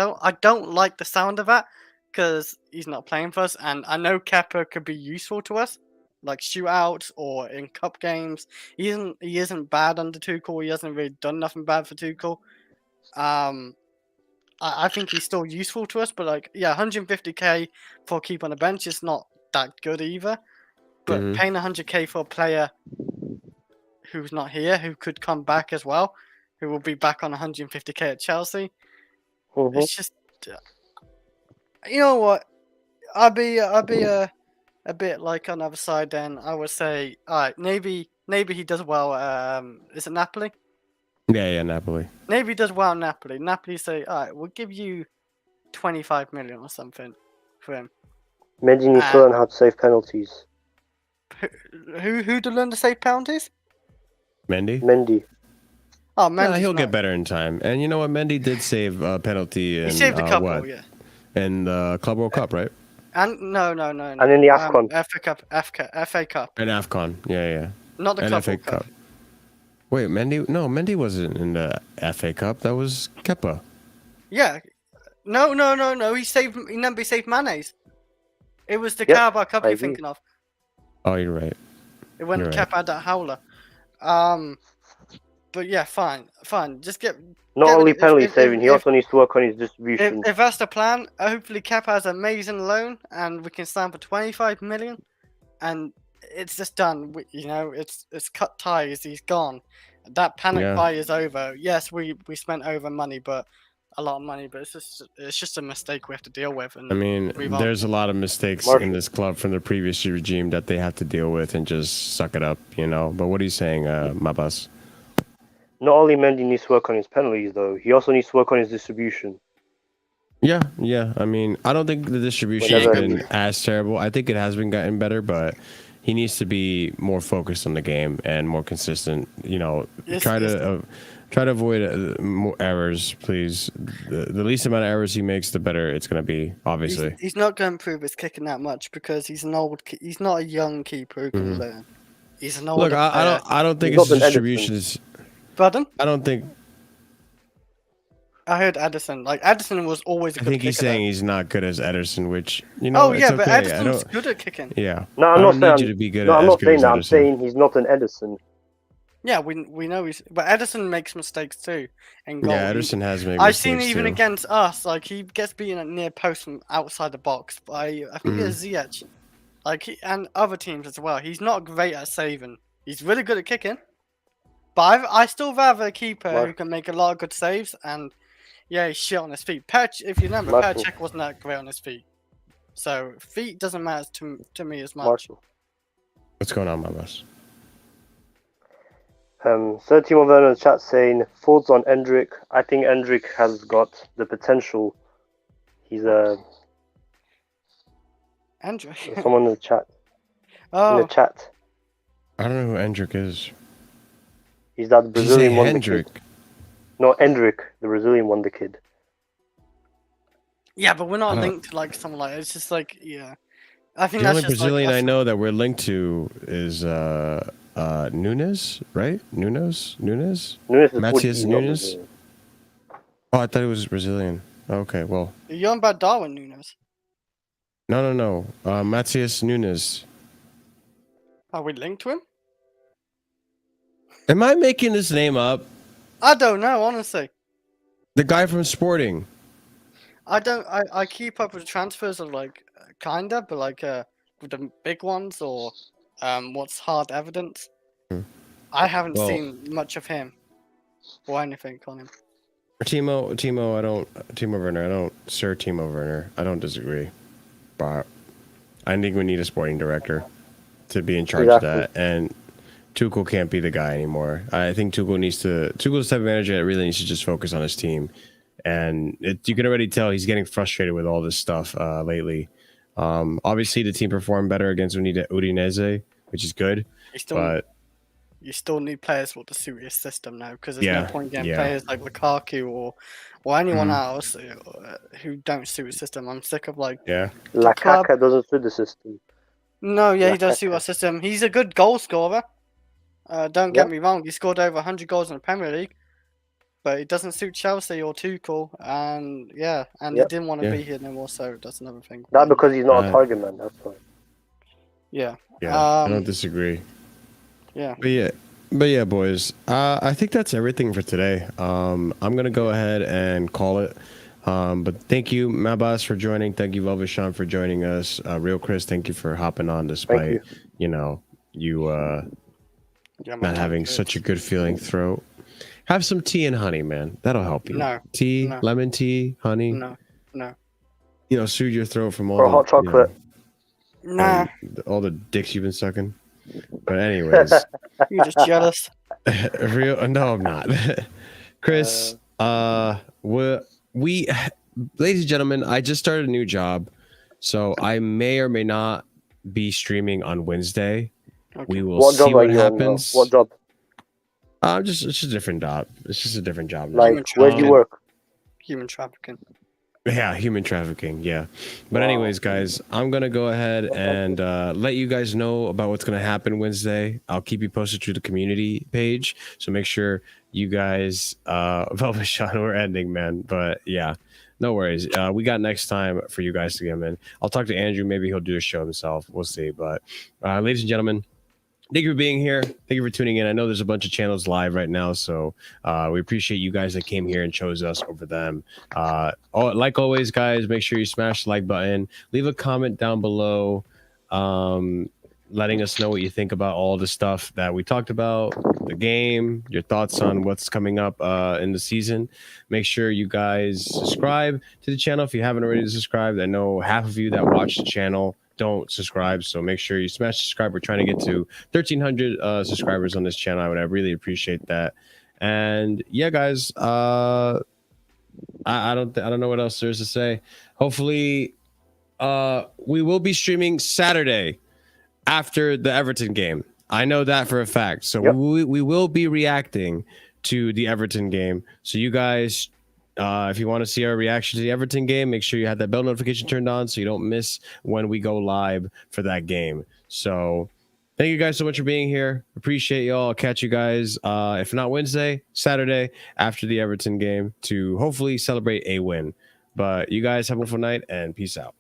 don't like the sound of that because he's not playing for us. And I know Kepa could be useful to us, like shootouts or in cup games. He isn't bad under Tuchel. He hasn't really done nothing bad for Tuchel. I think he's still useful to us, but 150K for a keep on the bench is not that good either. But paying 100K for a player who's not here, who could come back as well, who will be back on 150K at Chelsea, it's just, you know what? I'll be a bit like on the other side. Then I would say, all right, maybe he does well. Is it Napoli? Yeah, Napoli. Maybe he does well in Napoli. Napoli say, all right, we'll give you 25 million or something for him. Mendy needs to learn how to save penalties. Who to learn to save penalties? Mendy. Oh, Mendy. Yeah, he'll get better in time. And you know what? Mendy did save a penalty. He saved a couple, yeah. In the Club World Cup, right? And no. And in the AFCON. FA Cup. And AFCON, yeah. Not the Club FA World Cup. Wait, Mendy wasn't in the FA Cup. That was Kepa. Yeah. No. He saved Mane's. It was the Carabao Cup you're thinking of. Oh, you're right. It went Kepa had that howler. But yeah, fine. Just Not only penalty saving, he also needs to work on his distribution. If that's the plan, hopefully Kepa has an amazing loan and we can sign for 25 million, and it's just done. It's cut ties. He's gone. That panic buy is over. Yes, we spent over money, but a lot of money. But it's just a mistake we have to deal with. And I mean, there's a lot of mistakes in this club from the previous regime that they have to deal with and just suck it up, But what are you saying, my boss? Not only Mendy needs to work on his penalties, though, he also needs to work on his distribution. Yeah. I mean, I don't think the distribution has been as terrible. I think it has been getting better, but he needs to be more focused on the game and more consistent. Try to avoid more errors, please. The least amount of errors he makes, the better it's going to be. Obviously, he's not going to improve his kicking that much because he's he's not a young keeper who can learn. He's an older. Look, I don't think his distribution is. Pardon? I don't think. I heard Ederson. Ederson was always a good kicker. I think he's saying he's not good as Ederson, which it's but okay. Ederson's good at kicking. Yeah. No, I'm not saying you to be good. No, at I'm not saying that. Ederson. I'm saying he's not an Ederson. Yeah, we know he's. But Ederson makes mistakes too. And goal. Yeah, Ederson has made mistakes I've seen even too. against us, he gets beaten at near post from outside the box by I think it's Ziyech. and other teams as well. He's not great at saving. He's really good at kicking. But I still rather a keeper who can make a lot of good saves and he's shit on his feet. If you remember, Cech wasn't that great on his feet. So feet doesn't matter to me as much. Marshall. What's going on, my boss? Sir Timo Werner in the chat saying thoughts on Endrick. I think Endrick has got the potential. He's Endrick. someone in the chat. Oh. In the chat. I don't know who Endrick is. He's that Brazilian wonder Hendrick? kid. No, Endrick, the Brazilian wonder kid. Yeah, but we're not linked to like someone like it's just like I think The that's only just Brazilian like, I know that we're linked to is Nunes, right? Nunes? Nunes is Matthias not Nunes? Brazilian. Oh, I thought he was Brazilian. Okay, well. You're on about Darwin Nunes. No. Matthias Nunes. Are we linked to him? Am I making this name up? I don't know, honestly. The guy from Sporting. I keep up with transfers of like kinda, but like with the big ones or what's hard evidence. I haven't seen much of him or anything on him. Timo Werner, Sir Timo Werner. I don't disagree. But I think we need a sporting director to be in charge of that. And Tuchel can't be the guy anymore. I think Tuchel's the type of manager that really needs to just focus on his team. And you can already tell he's getting frustrated with all this stuff lately. Obviously, the team performed better against Udinese, which is good. You still need players with the suit his system now, because there's no point getting players like Lukaku or anyone else who don't suit his system. I'm sick of Lukaku doesn't suit the system. No, he does suit our system. He's a good goal scorer. Don't get me wrong, he scored over 100 goals in the Premier League, but it doesn't suit Chelsea or Tuchel, and he didn't want to be here no more, so that's another thing. Not because he's not a target man, that's why. I don't disagree. But yeah, boys. I think that's everything for today. I'm gonna go ahead and call it. But thank you, Mabas, for joining. Thank you, Velvishan, for joining us. Real Chris, thank you for hopping on despite you not having such a good feeling throat. Have some tea and honey, man. That'll help you. Lemon tea, honey. No. Soothe your throat from all the hot chocolate. All the dicks you've been sucking. But anyways, you're just jealous. No, I'm not. Chris, we ladies and gentlemen, I just started a new job, so I may or may not be streaming on Wednesday. Okay. We will see what happens. What job? It's just a different job. It's just a different job. Like, where do you work? Human trafficking. Yeah, human trafficking. Yeah. But anyways, guys, I'm going to go ahead and let you guys know about what's going to happen Wednesday. I'll keep you posted through the community page. So make sure you guys, Velvishan, we're ending, man. But yeah, no worries. We got next time for you guys to come in. I'll talk to Andrew. Maybe he'll do a show himself. We'll see. But ladies and gentlemen, thank you for being here. Thank you for tuning in. I know there's a bunch of channels live right now, so we appreciate you guys that came here and chose us over them. Like always, guys, make sure you smash the like button. Leave a comment down below letting us know what you think about all the stuff that we talked about, the game, your thoughts on what's coming up in the season. Make sure you guys subscribe to the channel if you haven't already subscribed. I know half of you that watch the channel don't subscribe, so make sure you smash subscribe. We're trying to get to 1,300 subscribers on this channel. I really appreciate that. And yeah, guys, I don't know what else there's to say. Hopefully, we will be streaming Saturday after the Everton game. I know that for a fact. So we will be reacting to the Everton game. So you guys, if you want to see our reaction to the Everton game, make sure you have that bell notification turned on so you don't miss when we go live for that game. So thank you guys so much for being here. Appreciate y'all. I'll catch you guys, if not Wednesday, Saturday after the Everton game to hopefully celebrate a win. But you guys have a wonderful night and peace out.